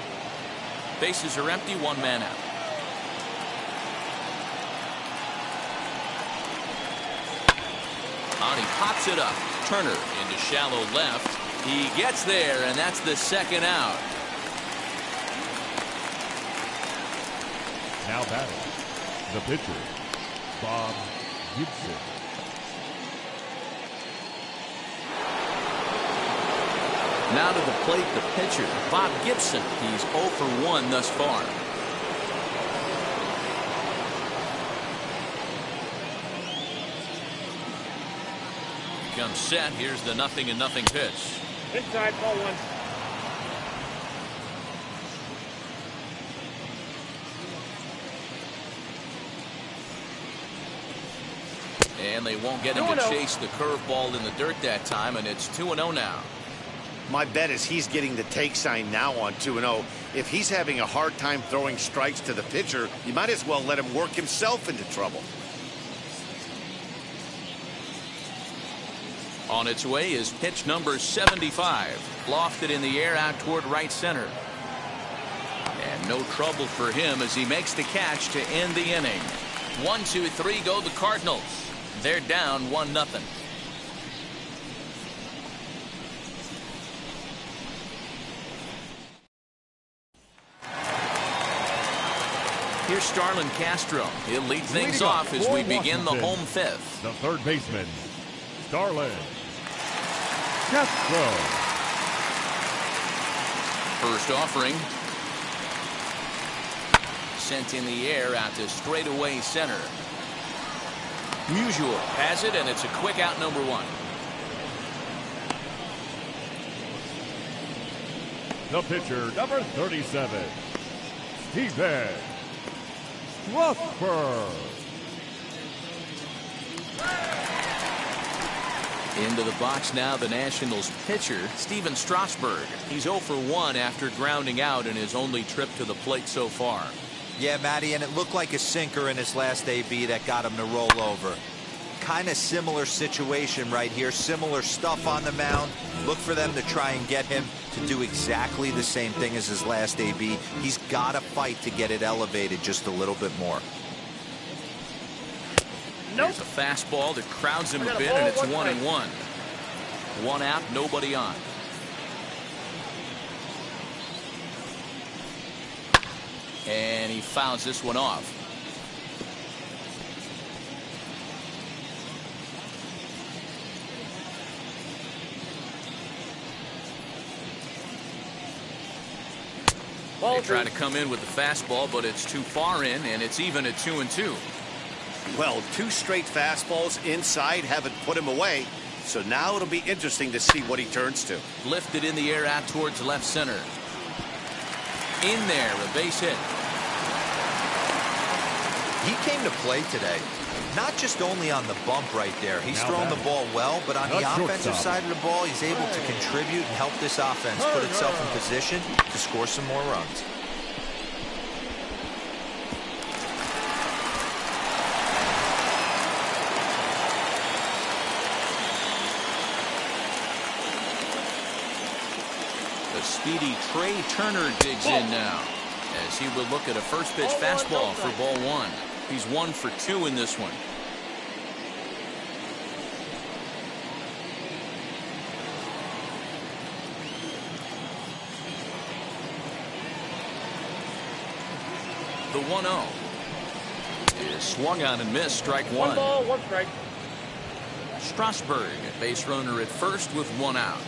Bases are empty. 1 man out. On he pops it up. Turner into shallow left. He gets there, and that's the second out. Now batting, the pitcher, Bob Gibson. Now to the plate, the pitcher, Bob Gibson. He's 0 for 1 thus far. Comes set. Here's the 0-0 pitch. Inside, ball 1. And they won't get him to chase the curveball in the dirt that time, and it's 2-0 now. My bet is he's getting the take sign now on 2-0. If he's having a hard time throwing strikes to the pitcher, you might as well let him work himself into trouble. On its way is pitch number 75. Lofted in the air out toward right center. And no trouble for him as he makes the catch to end the inning. 1-2-3 go the Cardinals. They're down 1-0. Here's Starlin Castro. He'll lead things off as we begin the home fifth. The third baseman, Starlin Castro. First offering. Sent in the air out to straightaway center. Musial has it, and it's a quick out, number one. The pitcher, number 37, Steven Strasberg. Into the box now, the Nationals pitcher, Steven Strasberg. He's 0 for 1 after grounding out in his only trip to the plate so far. Yeah, Matty, and it looked like a sinker in his last AB that got him to roll over. Kind of similar situation right here. Similar stuff on the mound. Look for them to try and get him to do exactly the same thing as his last AB. He's got to fight to get it elevated just a little bit more. There's a fastball that crowds him a bit, and it's 1-1. 1 out, nobody on. And he fouls this one off. They try to come in with the fastball, but it's too far in, and it's even at 2-2. Well, 2 straight fastballs inside haven't put him away. So now it'll be interesting to see what he turns to. Lifted in the air out towards left center. In there, a base hit. He came to play today. Not just only on the bump right there. He's thrown the ball well, but on the offensive side of the ball, he's able to contribute and help this offense put itself in position to score some more runs. The speedy Trey Turner digs in now as he will look at a first pitch fastball for ball 1. He's 1 for 2 in this one. The 1-0 is swung on and missed. Strike 1. 1 ball, 1 strike. Strasberg, base runner at first with 1 out.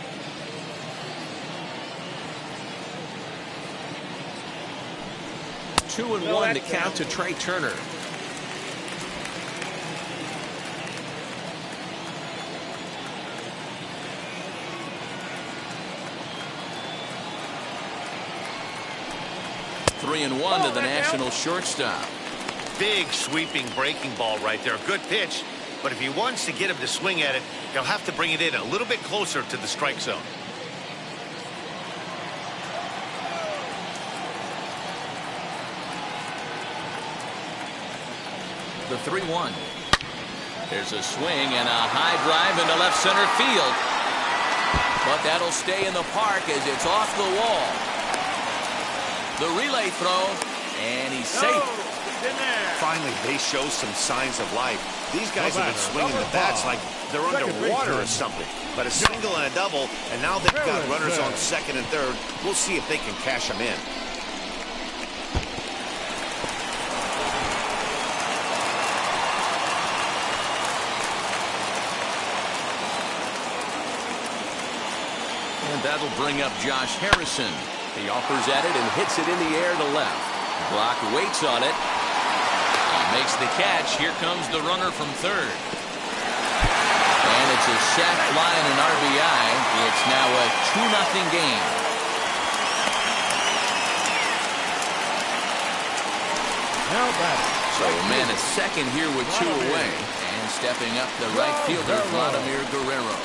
2-1 to count to Trey Turner. Three and one to the National shortstop. Big sweeping breaking ball right there. Good pitch. But if he wants to get him to swing at it, he'll have to bring it in a little bit closer to the strike zone. The 3-1. There's a swing and a high drive into left center field. But that'll stay in the park as it's off the wall. The relay throw, and he's safe. Finally, they show some signs of life. These guys have been swinging the bats like they're underwater or something. But a single and a double, and now they've got runners on second and third. We'll see if they can cash them in. And that'll bring up Josh Harrison. He offers at it and hits it in the air to left. Brock waits on it. He makes the catch. Here comes the runner from third. And it's a sac fly and an RBI. It's now a 2-0 game. So a man at second here with 2 away. And stepping up the right fielder, Vladimir Guerrero.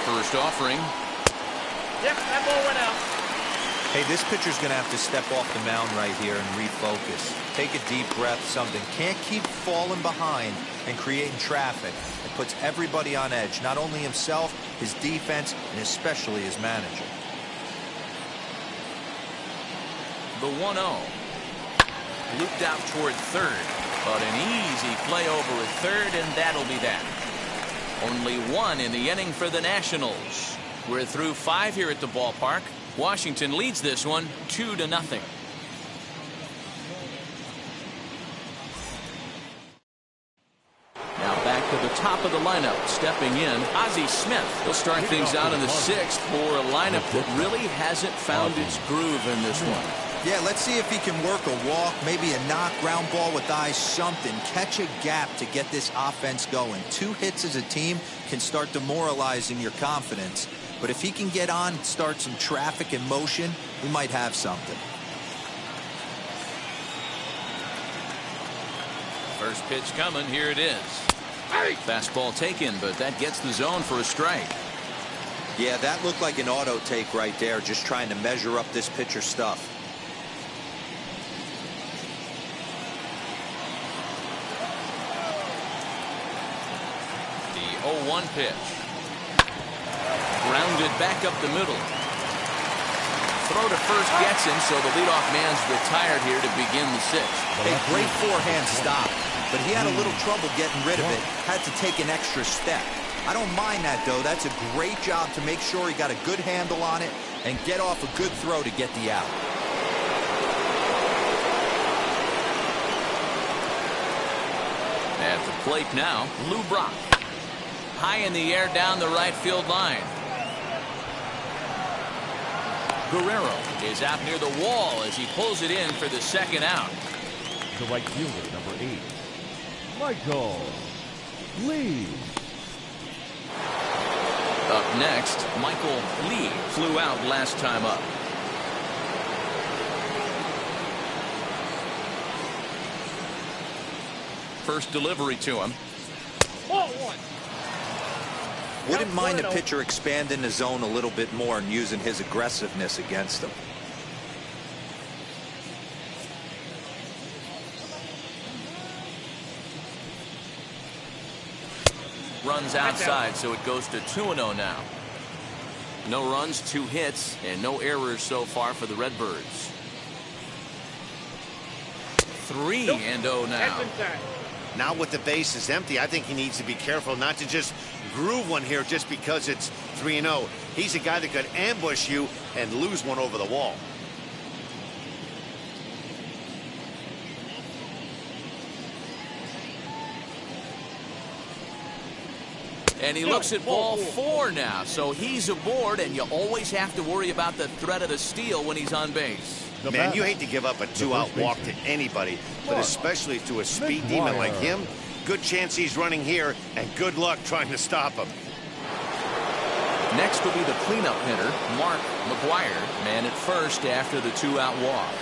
First offering. Yep, that ball went out. Hey, this pitcher's going to have to step off the mound right here and refocus. Take a deep breath, something. Can't keep falling behind and creating traffic. It puts everybody on edge, not only himself, his defense, and especially his manager. The 1-0. Looped out toward third, but an easy play over at third, and that'll be that. Only one in the inning for the Nationals. We're through 5 here at the ballpark. Washington leads this one 2-0. Now back to the top of the lineup. Stepping in, Ozzie Smith. He'll start things out in the 6th for a lineup that really hasn't found its groove in this one. Yeah, let's see if he can work a walk, maybe a knock, ground ball with eyes, something. Catch a gap to get this offense going. 2 hits as a team can start demoralizing your confidence. But if he can get on, start some traffic in motion, we might have something. First pitch coming. Here it is. Fastball taken, but that gets the zone for a strike. Yeah, that looked like an auto take right there, just trying to measure up this pitcher stuff. The 0-1 pitch. Grounded back up the middle. Throw to first gets him, so the leadoff man's retired here to begin the 6th. A great forehand stop, but he had a little trouble getting rid of it. Had to take an extra step. I don't mind that, though. That's a great job to make sure he got a good handle on it and get off a good throw to get the out. At the plate now, Lou Brock. High in the air down the right field line. Guerrero is out near the wall as he pulls it in for the 2nd out. The right fielder, number 8, Michael Lee. Up next, Michael Lee flew out last time up. First delivery to him. Ball 1. Wouldn't mind a pitcher expanding the zone a little bit more and using his aggressiveness against them. Runs outside, so it goes to 2-0 now. No runs, 2 hits, and no errors so far for the Redbirds. 3-0 now. Now with the bases empty, I think he needs to be careful not to just groove one here just because it's 3-0. He's a guy that could ambush you and lose one over the wall. And he looks at ball 4 now, so he's aboard, and you always have to worry about the threat of the steal when he's on base. Man, you hate to give up a 2-out walk to anybody, but especially to a speed demon like him. Good chance he's running here, and good luck trying to stop him. Next will be the cleanup hitter, Mark McGuire, man at first after the 2-out walk.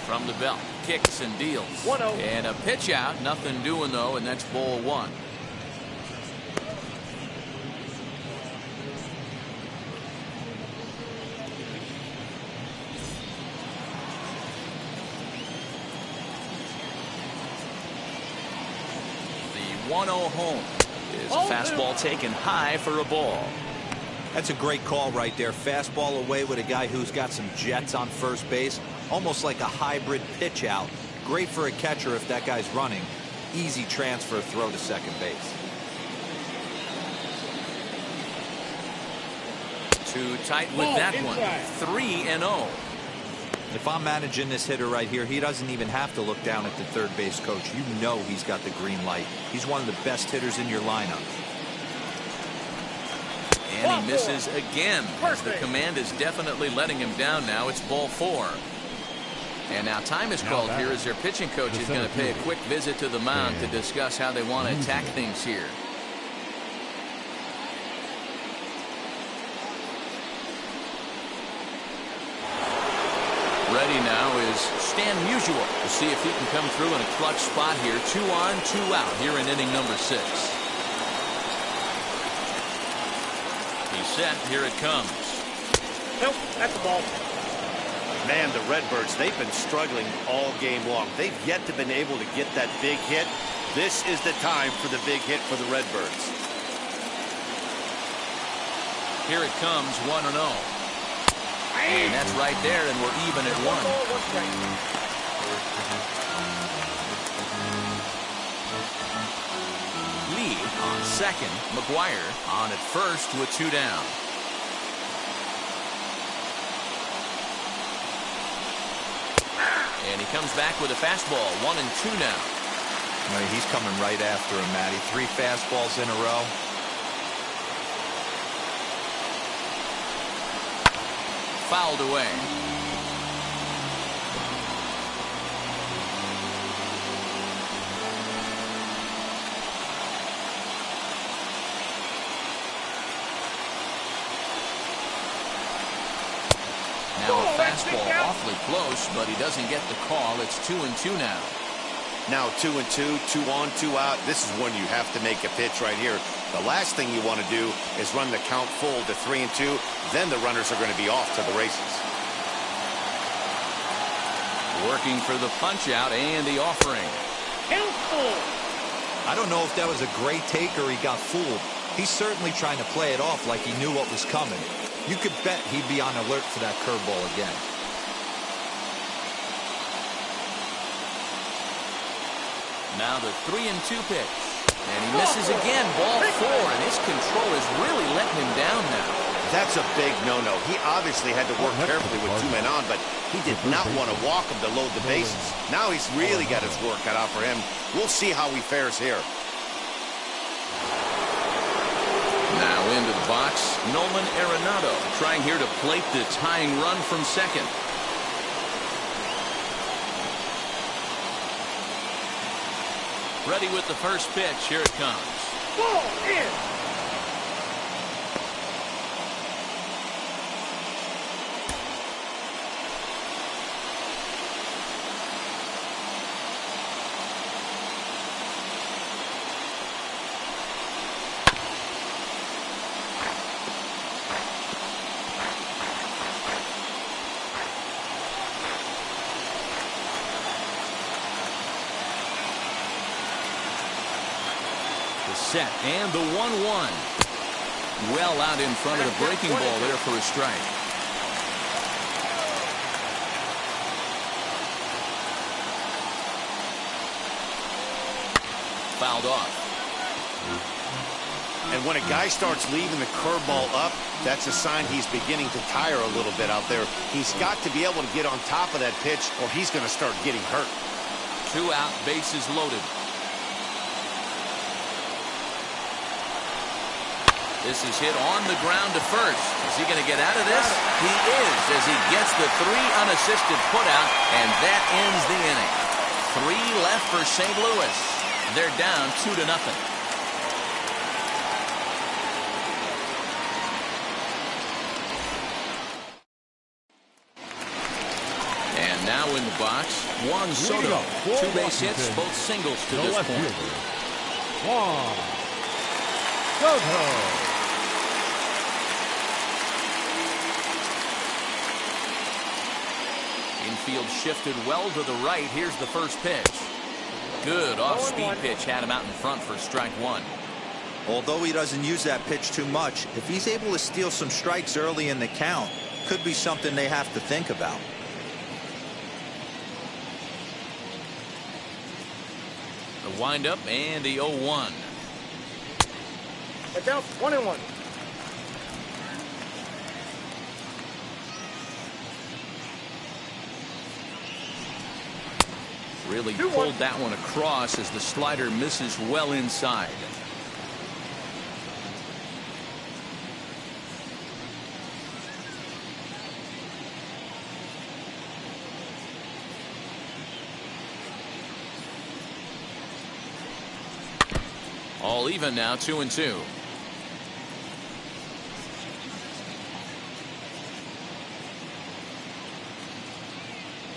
From the belt, kicks and deals. 1-0. And a pitch out, nothing doing though, and that's ball 1. The 1-0 home is a fastball taken high for a ball. That's a great call right there. Fastball away with a guy who's got some jets on first base. Almost like a hybrid pitch out. Great for a catcher if that guy's running. Easy transfer throw to second base. Too tight with that one. 3-0. If I'm managing this hitter right here, he doesn't even have to look down at the third base coach. You know he's got the green light. He's one of the best hitters in your lineup. And he misses again. As the command is definitely letting him down now. It's ball 4. And now time is called here as their pitching coach is going to pay a quick visit to the mound to discuss how they want to attack things here. Ready now is Stan Musial to see if he can come through in a clutch spot here. 2 on, 2 out here in inning number 6. He's set. Here it comes. Nope, that's the ball. Man, the Redbirds, they've been struggling all game long. They've yet to been able to get that big hit. This is the time for the big hit for the Redbirds. Here it comes, 1-0. And that's right there, and we're even at 1. Lee on second, McGuire on at first with 2 down. And he comes back with a fastball, 1-2 now. Well, he's coming right after him, Matty. 3 fastballs in a row. Fouled away. Now a fastball awfully close, but he doesn't get the call. It's 2-2 now. Now 2-2, 2 on, 2 out. This is when you have to make a pitch right here. The last thing you want to do is run the count full to 3-2. Then the runners are going to be off to the races. Working for the punch out and the offering. I don't know if that was a great take or he got fooled. He's certainly trying to play it off like he knew what was coming. You could bet he'd be on alert for that curveball again. Now the 3-2 pitch. And he misses again. Ball 4, and his control is really letting him down now. That's a big no-no. He obviously had to work carefully with 2 men on, but he did not want to walk him to load the bases. Now he's really got his work cut out for him. We'll see how he fares here. Now into the box, Nolan Arenado trying here to plate the tying run from second. Ready with the first pitch. Here it comes. Ball in. Set and the 1-1. Well out in front of the breaking ball there for a strike. Fouled off. And when a guy starts leaving the curveball up, that's a sign he's beginning to tire a little bit out there. He's got to be able to get on top of that pitch or he's going to start getting hurt. 2 out, bases loaded. This is hit on the ground to first. Is he going to get out of this? He is, as he gets the 3 unassisted putout, and that ends the inning. 3 left for St. Louis. They're down 2-0. And now in the box, Juan Soto. 2 base hits, both singles to this point. Juan Soto. Infield shifted well to the right. Here's the first pitch. Good off-speed pitch had him out in front for strike 1. Although he doesn't use that pitch too much, if he's able to steal some strikes early in the count, could be something they have to think about. The windup and the 0-1. It's out 1-1. Really pulled that one across as the slider misses well inside. All even now, 2-2.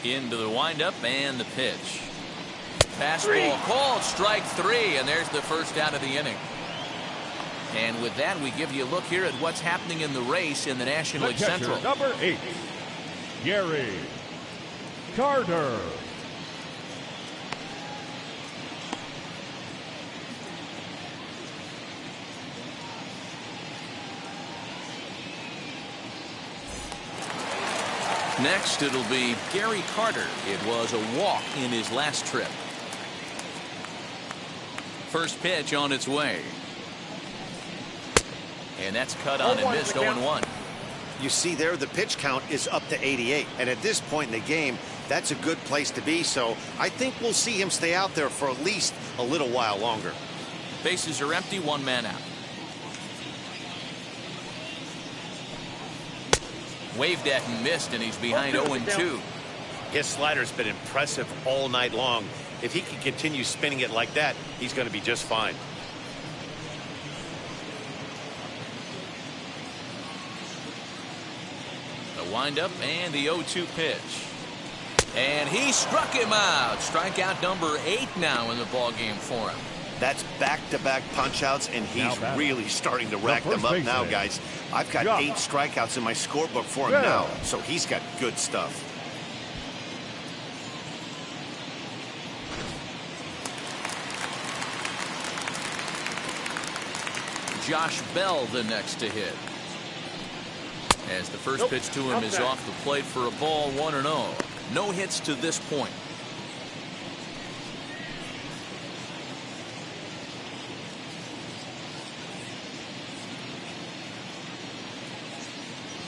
Into the windup and the pitch. Fastball called, strike 3, and there's the first out of the inning. And with that, we give you a look here at what's happening in the race in the National League Central. Number 8, Gary Carter. Next, it'll be Gary Carter. It was a walk in his last trip. First pitch on its way. And that's cut on and missed. 0-1. You see there, the pitch count is up to 88. And at this point in the game, that's a good place to be. So I think we'll see him stay out there for at least a little while longer. Bases are empty, one man out. Waved at and missed, and he's behind 0-2. His slider's been impressive all night long. If he can continue spinning it like that, he's going to be just fine. The windup and the 0-2 pitch. And he struck him out. Strikeout number 8 now in the ballgame for him. That's back-to-back punch-outs, and he's really starting to rack them up now, guys. I've got 8 strikeouts in my scorebook for him now, so he's got good stuff. Josh Bell the next to hit. As the first pitch to him is off the plate for a ball, 1-0. No hits to this point.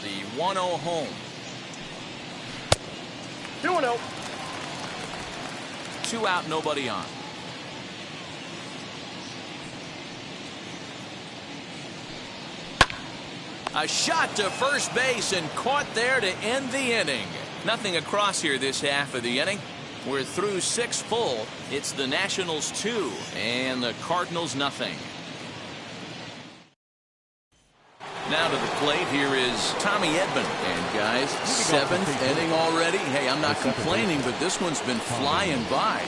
The 1-0 home. 2-0. 2 out, nobody on. A shot to first base and caught there to end the inning. Nothing across here this half of the inning. We're through 6 full. It's the Nationals 2 and the Cardinals nothing. Now to the plate, here is Tommy Edman. And guys, 7th inning already. Hey, I'm not complaining, but this one's been flying by.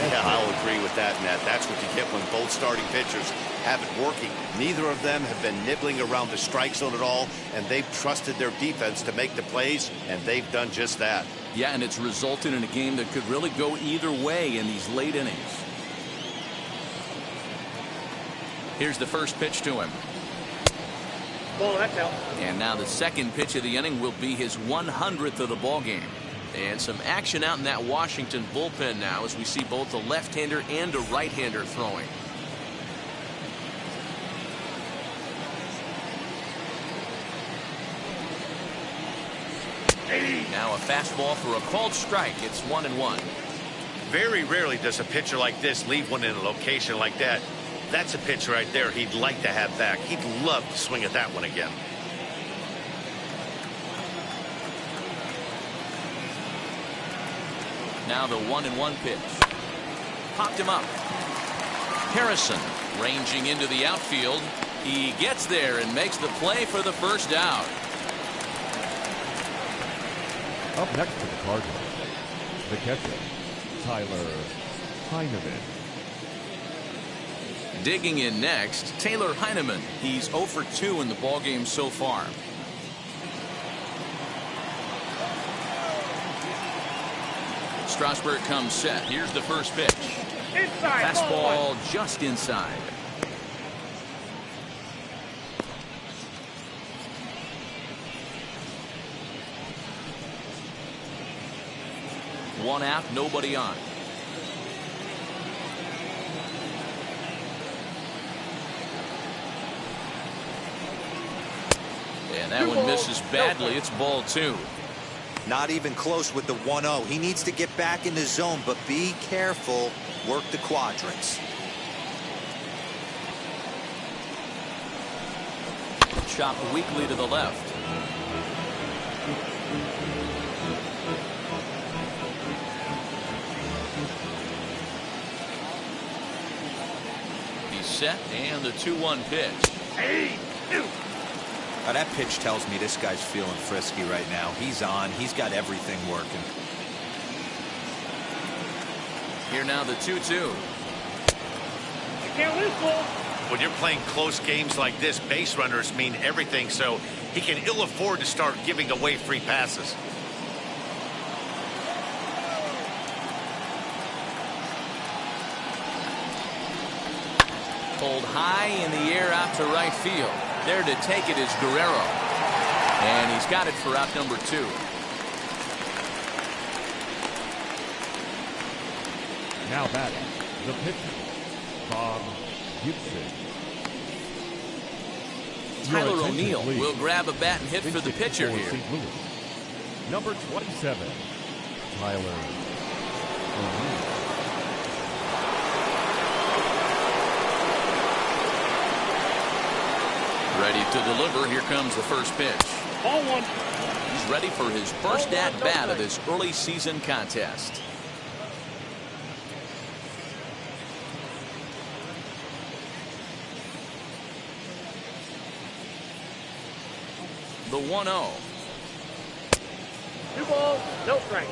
Yeah, I'll agree with that, Nat. That's what you get when both starting pitchers have it working. Neither of them have been nibbling around the strike zone at all, and they've trusted their defense to make the plays, and they've done just that. Yeah, and it's resulted in a game that could really go either way in these late innings. Here's the first pitch to him. Ball, that's out. And now the second pitch of the inning will be his 100th of the ball game. And some action out in that Washington bullpen now as we see both a left-hander and a right-hander throwing. Now a fastball for a called strike. It's 1-1. Very rarely does a pitcher like this leave one in a location like that. That's a pitch right there he'd like to have back. He'd love to swing at that one again. Now the 1-1 pitch. Popped him up. Harrison ranging into the outfield. He gets there and makes the play for the first out. Up next for the Cardinals, the catcher, Tyler Heineman. Digging in next, Taylor Heineman. He's 0 for 2 in the ballgame so far. Strasberg comes set. Here's the first pitch. Inside. Fastball just inside. One out, nobody on. And that one misses badly. It's ball 2. Not even close with the 1-0. He needs to get back in the zone, but be careful. Work the quadrants. Chopped weakly to the left. He's set, and the 2-1 pitch. Now that pitch tells me this guy's feeling frisky right now. He's on. He's got everything working. Here now the 2-2. You can't lose, ball. When you're playing close games like this, base runners mean everything, so he can ill afford to start giving away free passes. Pulled high in the air out to right field. There to take it is Guerrero. And he's got it for out number 2. Now batting, the pitcher, Bob Gibson. Tyler O'Neill will grab a bat and hit for the pitcher here. St. Louis. Number 27, Tyler O'Neill. Ready to deliver. Here comes the first pitch. Ball one. He's ready for his first at-bat of this early season contest. The 1-0. 2 balls, no strike.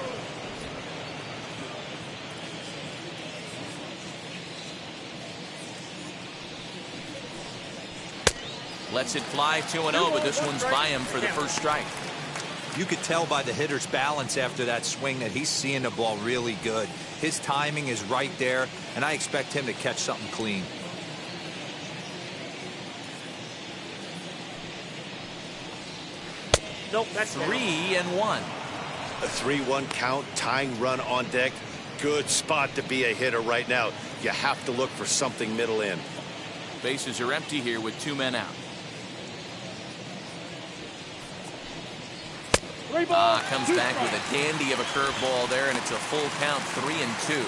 Lets it fly 2-0, but this one's by him for the first strike. You could tell by the hitter's balance after that swing that he's seeing the ball really good. His timing is right there, and I expect him to catch something clean. Nope, that's 3-1. A 3-1 count, tying run on deck. Good spot to be a hitter right now. You have to look for something middle in. Bases are empty here with 2 men out. Comes back with a dandy of a curveball there, and it's a full count, 3-2.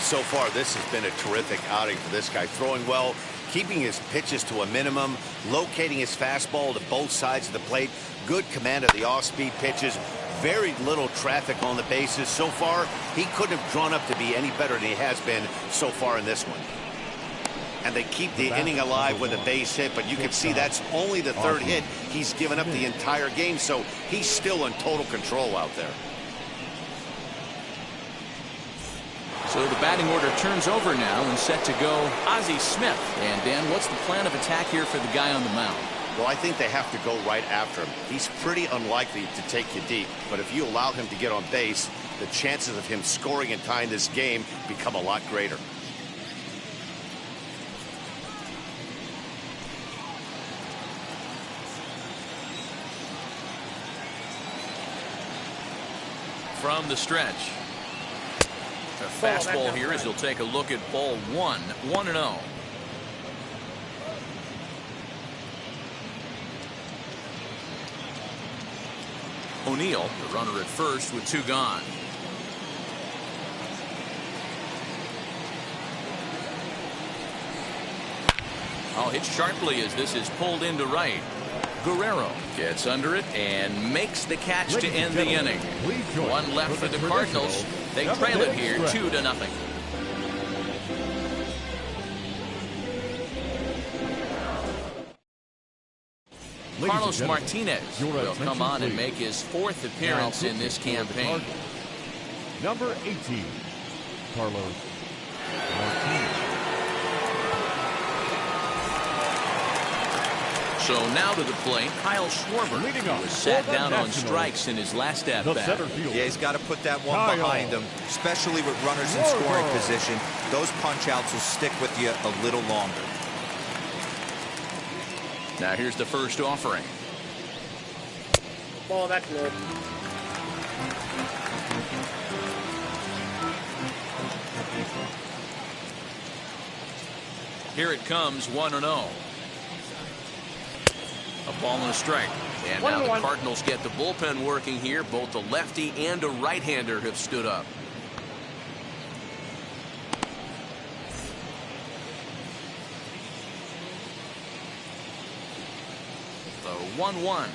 So far, this has been a terrific outing for this guy. Throwing well, keeping his pitches to a minimum, locating his fastball to both sides of the plate. Good command of the off-speed pitches. Very little traffic on the bases. So far, he couldn't have drawn up to be any better than he has been so far in this one. And they keep the inning alive with a base hit, but you can see that's only the third hit he's given up the entire game, so he's still in total control out there. So the batting order turns over now and set to go Ozzie Smith. And Dan, what's the plan of attack here for the guy on the mound? Well, I think they have to go right after him. He's pretty unlikely to take you deep, but if you allow him to get on base, the chances of him scoring and tying this game become a lot greater. From the stretch. A fastball here as he'll take a look at ball 1, 1-0. O'Neill, the runner at first with 2 gone. Hit sharply as this is pulled into right. Guerrero gets under it and makes the catch to end the inning. 1 left for the Cardinals. They trail it here 2-0. Carlos Martinez will come on and make his 4th appearance in this campaign. Number 18, Carlos Martinez. So now to the plate, Kyle Schwarber, who was sat down on strikes in his last at-bat. Yeah, he's got to put that one behind him, especially with runners in scoring position. Those punch-outs will stick with you a little longer. Now here's the first offering. Ball, that's low. Here it comes, 1-0. A ball and a strike. And now the Cardinals get the bullpen working here. Both a lefty and a right-hander have stood up. The 1-1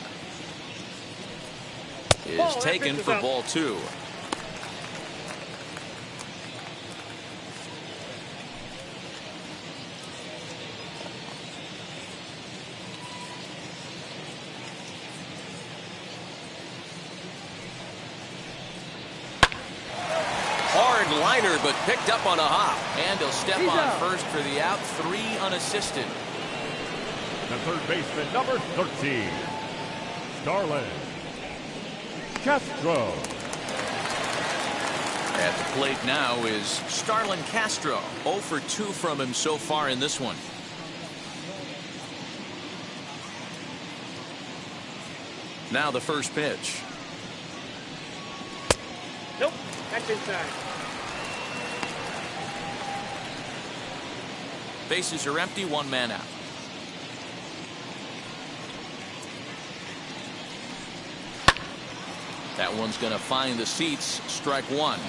is taken for ball 2. Liner, but picked up on a hop, and he'll step on first for the out. 3 unassisted. The third baseman, number 13, Starlin Castro. At the plate now is Starlin Castro. 0 for 2 from him so far in this one. Now the first pitch. Nope, that's inside. Bases are empty, one man out. That one's going to find the seats. Strike one.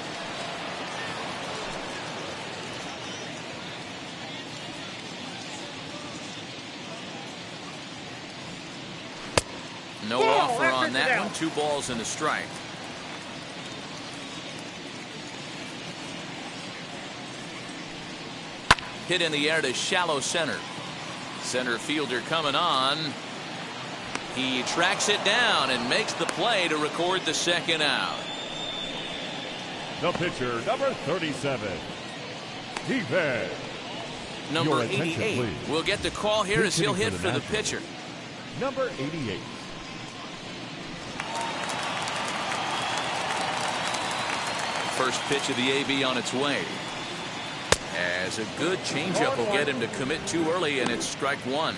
No offer on that one. 2 balls and a strike. Hit in the air to shallow center. Center fielder coming on. He tracks it down and makes the play to record the second out. The pitcher, number 37, defense. Number 88 will get the call here as he'll hit for the pitcher. Number 88. First pitch of the AB on its way. As a good changeup will get him to commit too early, and it's strike one.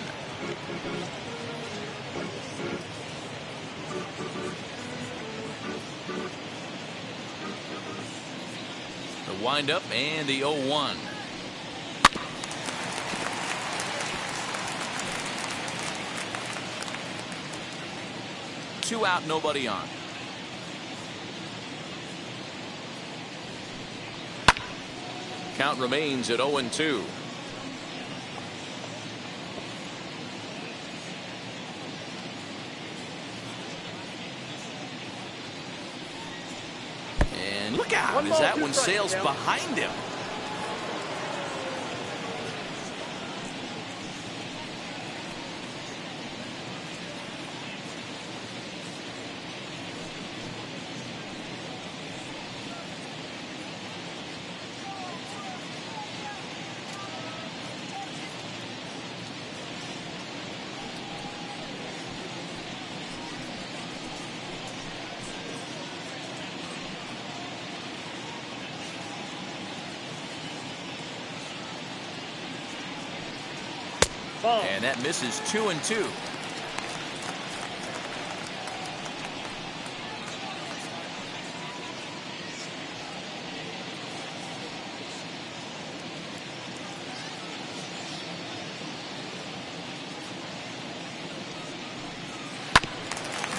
The windup and the 0-1. Two out, nobody on. Count remains at 0-2. And look out as that one sails behind him. And that misses 2-2.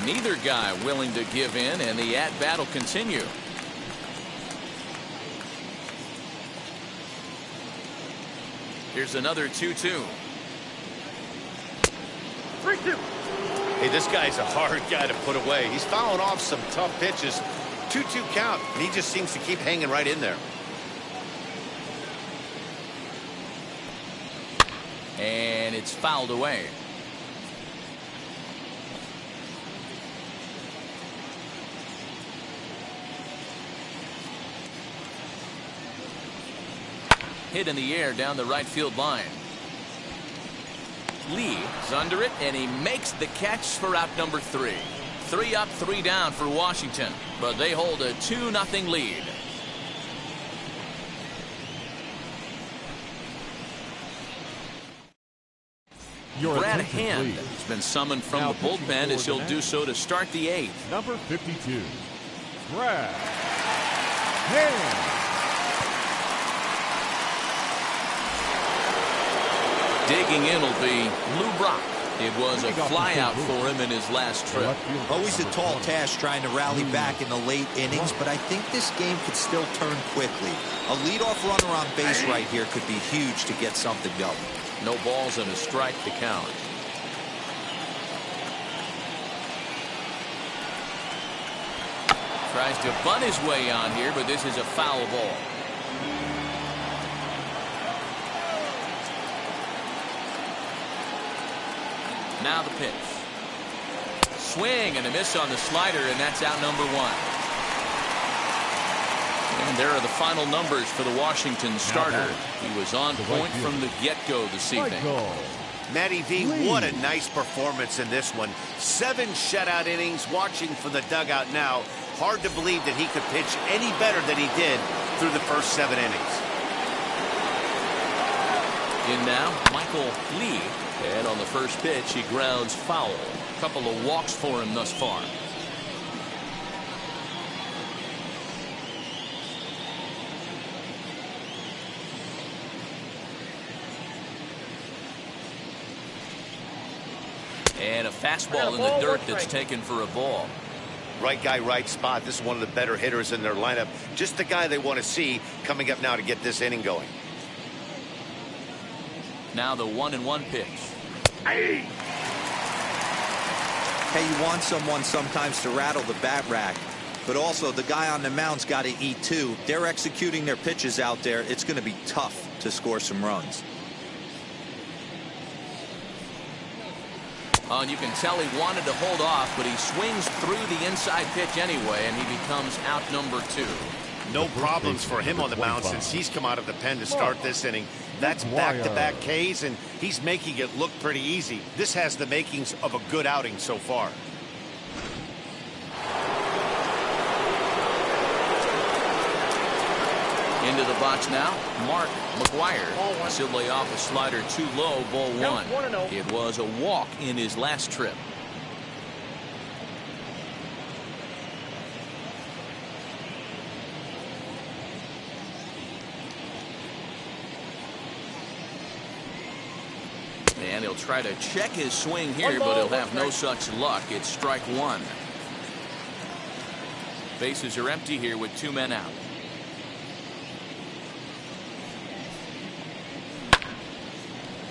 Neither guy willing to give in, and the at-bat will continue. Here's another 2-2. 3-2. Hey, this guy's a hard guy to put away. He's fouling off some tough pitches. 2-2 count, and he just seems to keep hanging right in there. And it's fouled away. Hit in the air down the right field line. Lee is under it, and he makes the catch for out number 3. 3 up, 3 down for Washington, but they hold a 2-0 lead. Brad Hand has been summoned from the bullpen as he'll do so to start the 8th. Number 52, Brad Hand. Digging in will be Lou Brock. It was a flyout for him in his last trip. Always a tall task trying to rally back in the late innings, but I think this game could still turn quickly. A leadoff runner on base right here could be huge to get something going. No balls and a strike to count. Tries to bunt his way on here, but this is a foul ball. Now the pitch. Swing and a miss on the slider, and that's out number 1. And there are the final numbers for the Washington starter. He was on point from the get-go this evening. Matty V, what a nice performance in this one. 7 shutout innings. Watching from the dugout now, hard to believe that he could pitch any better than he did through the first 7 innings. In now, Michael Lee. And on the first pitch, he grounds foul. A couple of walks for him thus far. And a fastball in the dirt that's taken for a ball. Right guy, right spot. This is one of the better hitters in their lineup. Just the guy they want to see coming up now to get this inning going. Now the 1-1 pitch. Hey, you want someone sometimes to rattle the bat rack, but also the guy on the mound's got to eat too. They're executing their pitches out there. It's going to be tough to score some runs. And you can tell he wanted to hold off, but he swings through the inside pitch anyway, and he becomes out number 2. No problems for him on the mound since he's come out of the pen to start this inning. That's back-to-back Ks, and he's making it look pretty easy. This has the makings of a good outing so far. Into the box now, Mark McGuire. He'll lay off a slider too low, ball 1. It was a walk in his last trip. And he'll try to check his swing here, but he'll have no such luck. It's strike 1. Bases are empty here with 2 men out.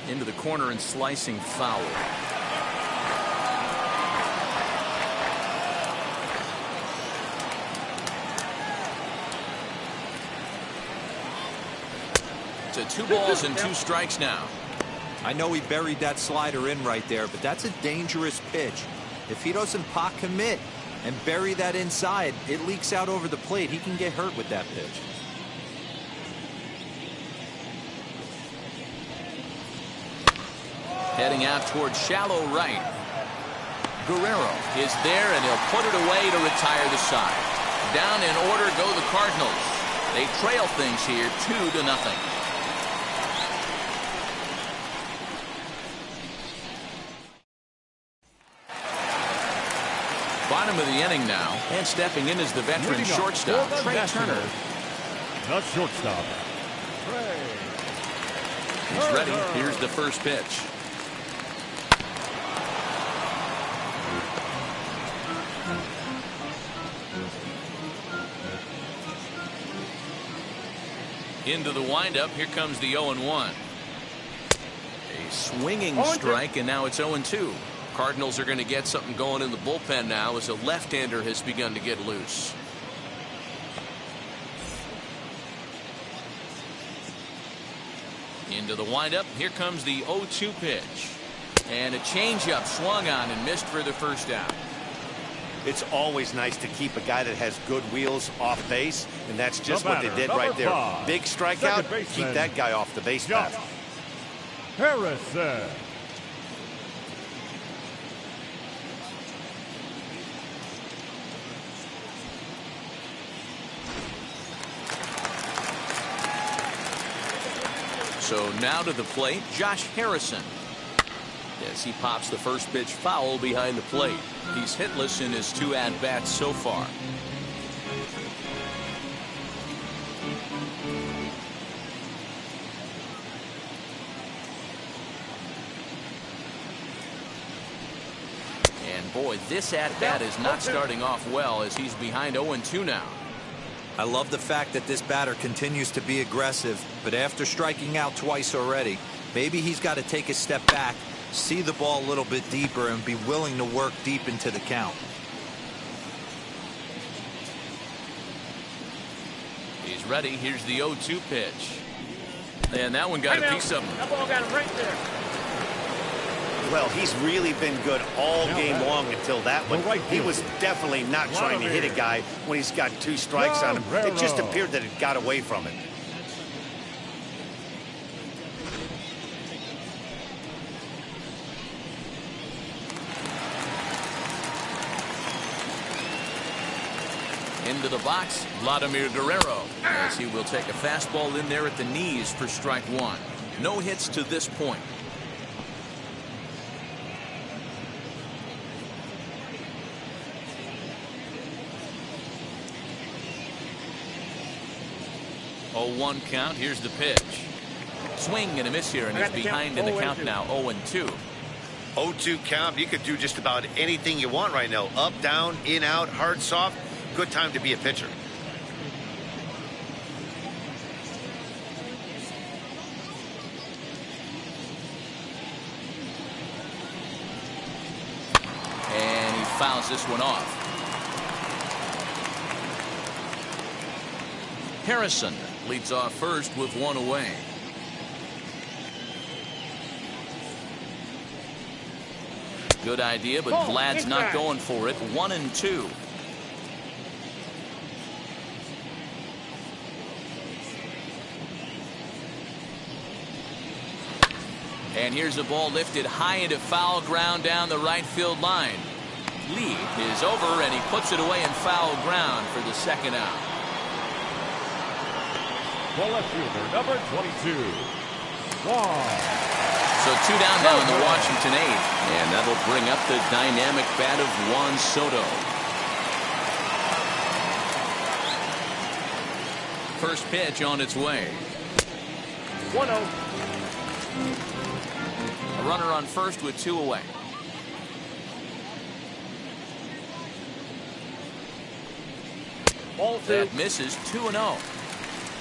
Into the corner and slicing foul. To 2 balls and 2 strikes now. I know he buried that slider in right there, but that's a dangerous pitch. If he doesn't pot commit and bury that inside, it leaks out over the plate. He can get hurt with that pitch. Heading out towards shallow right. Guerrero is there, and he'll put it away to retire the side. Down in order go the Cardinals. They trail things here 2-0. Bottom of the inning now, and stepping in is the veteran shortstop, Trey Turner. The shortstop, Trey. He's ready. Here's the first pitch. Into the windup. Here comes the 0-1. A swinging strike, and now it's 0-2. Cardinals are going to get something going in the bullpen now as a left-hander has begun to get loose. Into the windup. Here comes the 0-2 pitch. And a changeup swung on and missed for the first out. It's always nice to keep a guy that has good wheels off base, and that's just what they did right there. Big strikeout, keep that guy off the base path. Harrison. So now to the plate, Josh Harrison. As he pops the first pitch foul behind the plate. He's hitless in his 2 at-bats so far. And boy, this at-bat is not starting off well as he's behind 0-2 now. I love the fact that this batter continues to be aggressive, but after striking out twice already, maybe he's got to take a step back, see the ball a little bit deeper, and be willing to work deep into the count. He's ready. Here's the 0-2 pitch. And that one got a piece of him. That ball got him right there. Well, he's really been good all game long until that one. He was definitely not trying to hit a guy when he's got 2 strikes on him. It just appeared that it got away from him. Into the box, Vladimir Guerrero, as he will take a fastball in there at the knees for strike 1. No hits to this point. Oh, 1 count. Here's the pitch. Swing and a miss here, and he's behind in the count now. 0-2. 0-2 count. You could do just about anything you want right now. Up, down, in, out, hard, soft. Good time to be a pitcher. And he fouls this one off. Harrison leads off first with one away. Good idea, but Vlad's not going for it. 1-2. And here's a ball lifted high into foul ground down the right field line. Lead is over, and he puts it away in foul ground for the second out. The left fielder, number 22, Juan. So 2 down now in the Washington 8th, and that'll bring up the dynamic bat of Juan Soto. First pitch on its way. 1-0. A runner on first with 2 away. Ball 2. That misses. 2-0.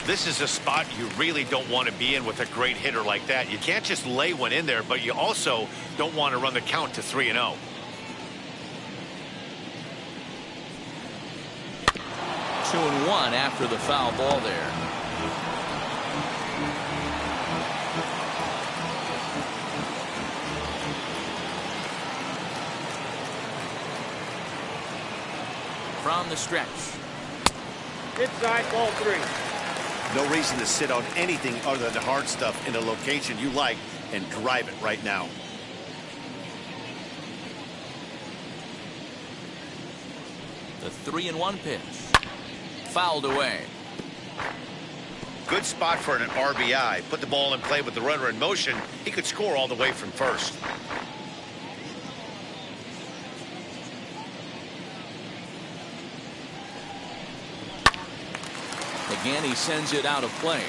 This is a spot you really don't want to be in with a great hitter like that. You can't just lay one in there, but you also don't want to run the count to 3-0. 2-1 after the foul ball there. From the stretch. Inside, ball 3. No reason to sit on anything other than hard stuff in a location you like and drive it right now. The 3-1 pitch. Fouled away. Good spot for an RBI. Put the ball in play with the runner in motion. He could score all the way from first. Again, he sends it out of play.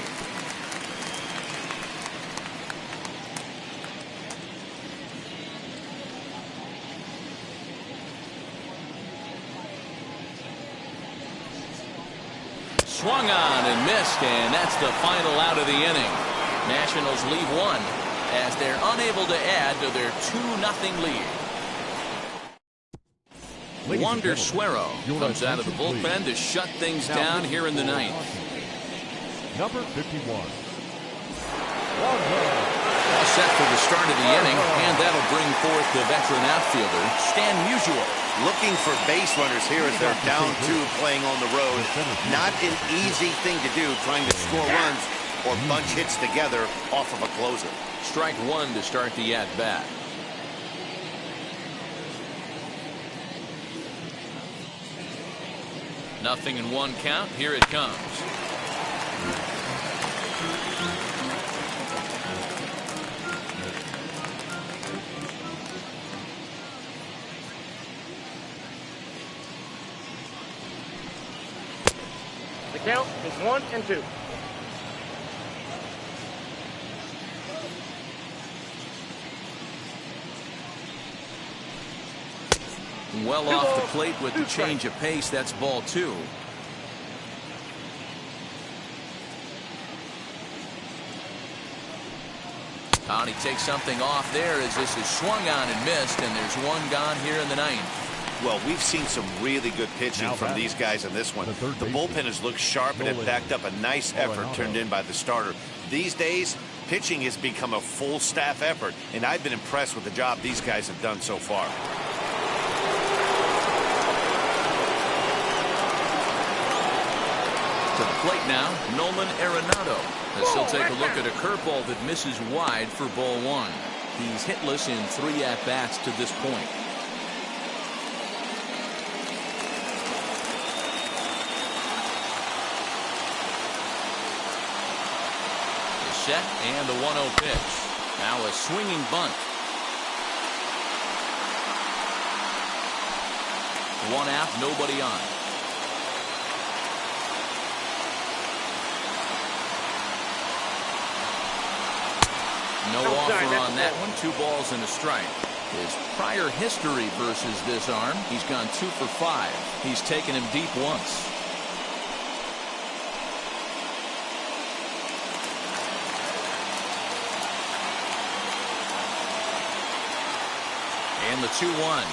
Swung on and missed, and that's the final out of the inning. Nationals leave 1 as they're unable to add to their 2-0 lead. Wander Suero comes out of the bullpen to shut things down here in the 9th. Number 51. All set for the start of the inning, and that'll bring forth the veteran outfielder, Stan Musial. Looking for base runners here as they're down 2 playing on the road. Not an easy thing to do, trying to score runs or bunch hits together off of a closer. Strike 1 to start the at-bat. Nothing in 1 count. Here it comes. The count is 1-2. Well off the plate with the change of pace. That's ball 2. He takes something off there as this is swung on and missed, and there's 1 gone here in the 9th. Well, we've seen some really good pitching from these guys in this one. The bullpen has looked sharp and it backed up a nice effort turned in by the starter. These days, pitching has become a full staff effort, and I've been impressed with the job these guys have done so far. To the plate now, Nolan Arenado, as he'll take a look at a curveball that misses wide for ball 1. He's hitless in 3 at-bats to this point. The set and the 1-0 pitch. Now a swinging bunt. 1 out, nobody on. No offer on that one. 2 balls and a strike. His prior history versus this arm, he's gone 2 for 5. He's taken him deep once. And the 2-1.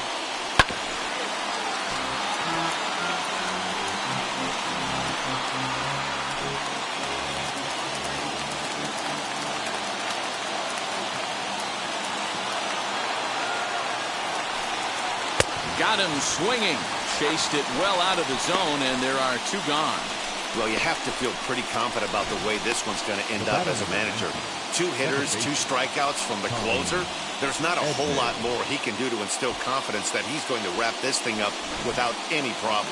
Got him swinging. Chased it well out of the zone, and there are 2 gone. Well, you have to feel pretty confident about the way this one's going to end up as a manager. 2 hitters, 2 strikeouts from the closer. There's not a whole lot more he can do to instill confidence that he's going to wrap this thing up without any problem.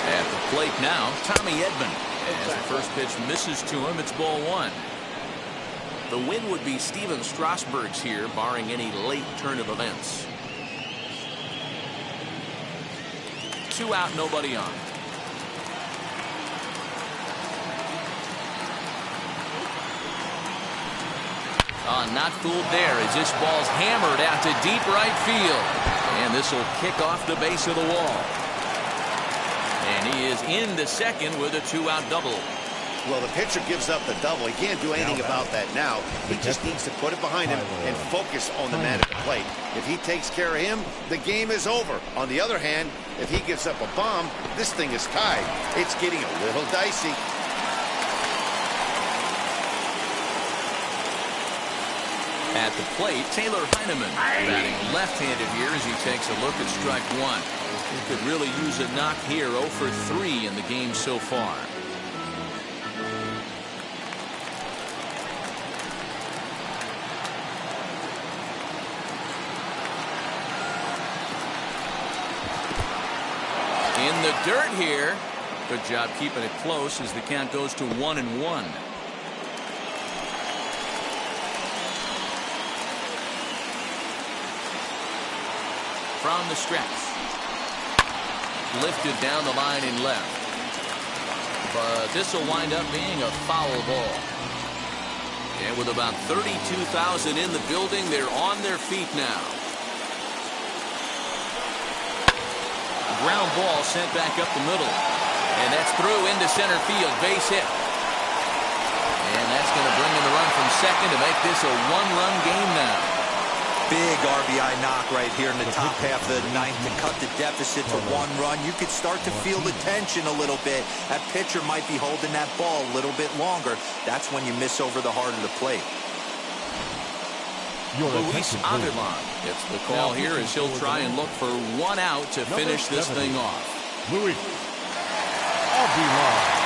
At the plate now, Tommy Edman. As the first pitch misses to him, it's ball 1. The win would be Steven Strasberg's here, barring any late turn of events. 2 out, nobody on. Not fooled there as this ball's hammered out to deep right field. And this will kick off the base of the wall. And he is into second with a 2-out double. Well, the pitcher gives up the double. He can't do anything about that now. He just needs to put it behind him and focus on the man at the plate. If he takes care of him, the game is over. On the other hand, if he gives up a bomb, this thing is tied. It's getting a little dicey. At the plate, Taylor Heineman batting left-handed here as he takes a look at strike 1. He could really use a knock here. 0 for 3 in the game so far. In the dirt here. Good job keeping it close as the count goes to 1-1. From the stretch. Lifted down the line in left. But this will wind up being a foul ball. And with about 32,000 in the building, they're on their feet now. Ground ball sent back up the middle. And that's through into center field. Base hit. And that's going to bring in the run from second to make this a 1-run game now. Big RBI knock right here in the top half of the ninth to cut the deficit to 1 run. You could start to feel the tension a little bit. That pitcher might be holding that ball a little bit longer. That's when you miss over the heart of the plate. Luis Avilan gets the call here as he'll try and look for 1 out to finish this thing off. Luis Avilan.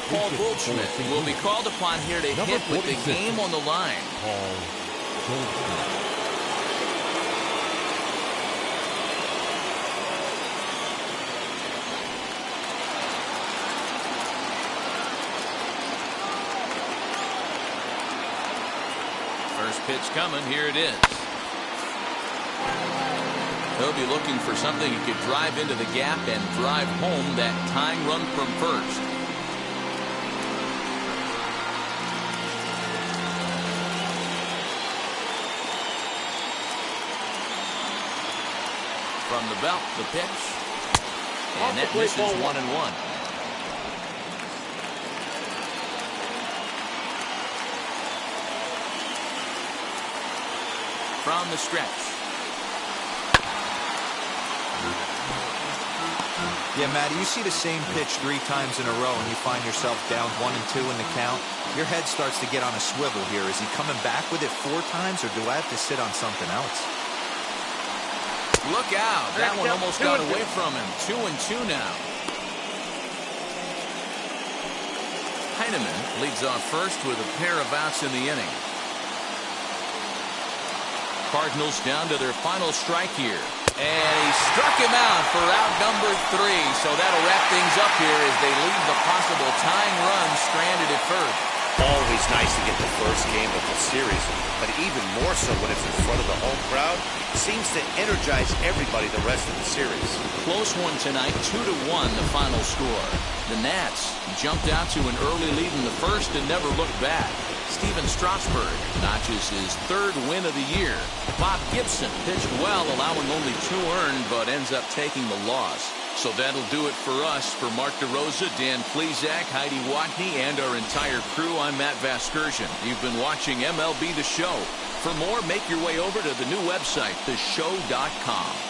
Paul Goldschmidt will be called upon here to hit with the game on the line. Paul Goldschmidt. First pitch coming. Here it is. He'll be looking for something he could drive into the gap and drive home that tying run from first. From the belt, the pitch. And that misses 1-1. From the stretch. Yeah, Matty, you see the same pitch 3 times in a row and you find yourself down 1 and 2 in the count. Your head starts to get on a swivel here. Is he coming back with it 4 times or do I have to sit on something else? Look out. That one almost got away from him. 2-2 now. Heineman leads off first with a pair of outs in the inning. Cardinals down to their final strike here. And he struck him out for out number 3. So that'll wrap things up here as they leave the possible tying run stranded at first. Always nice to get the first game of the series, but even more so when it's in front of the home crowd, seems to energize everybody the rest of the series. Close one tonight, 2-1 the final score. The Nats jumped out to an early lead in the first and never looked back. Steven Strasberg notches his third win of the year. Bob Gibson pitched well, allowing only 2 earned, but ends up taking the loss. So that'll do it for us. For Mark DeRosa, Dan Plesac, Heidi Watney, and our entire crew, I'm Matt Vasgersian. You've been watching MLB The Show. For more, make your way over to the new website, theshow.com.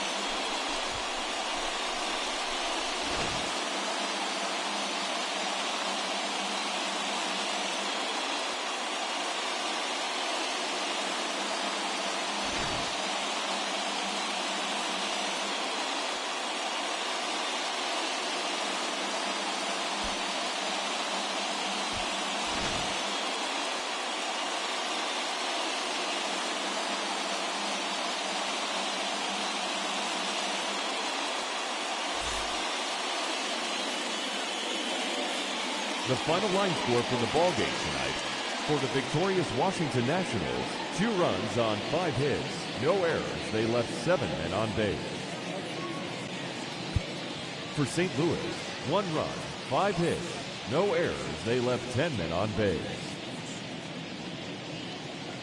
The final line score for the ballgame tonight. For the victorious Washington Nationals, 2 runs on 5 hits, no errors. They left 7 men on base. For St. Louis, 1 run, 5 hits, no errors. They left 10 men on base.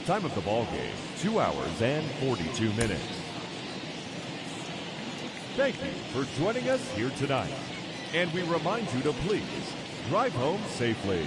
Time of the ballgame, 2 hours and 42 minutes. Thank you for joining us here tonight. And we remind you to please drive home safely.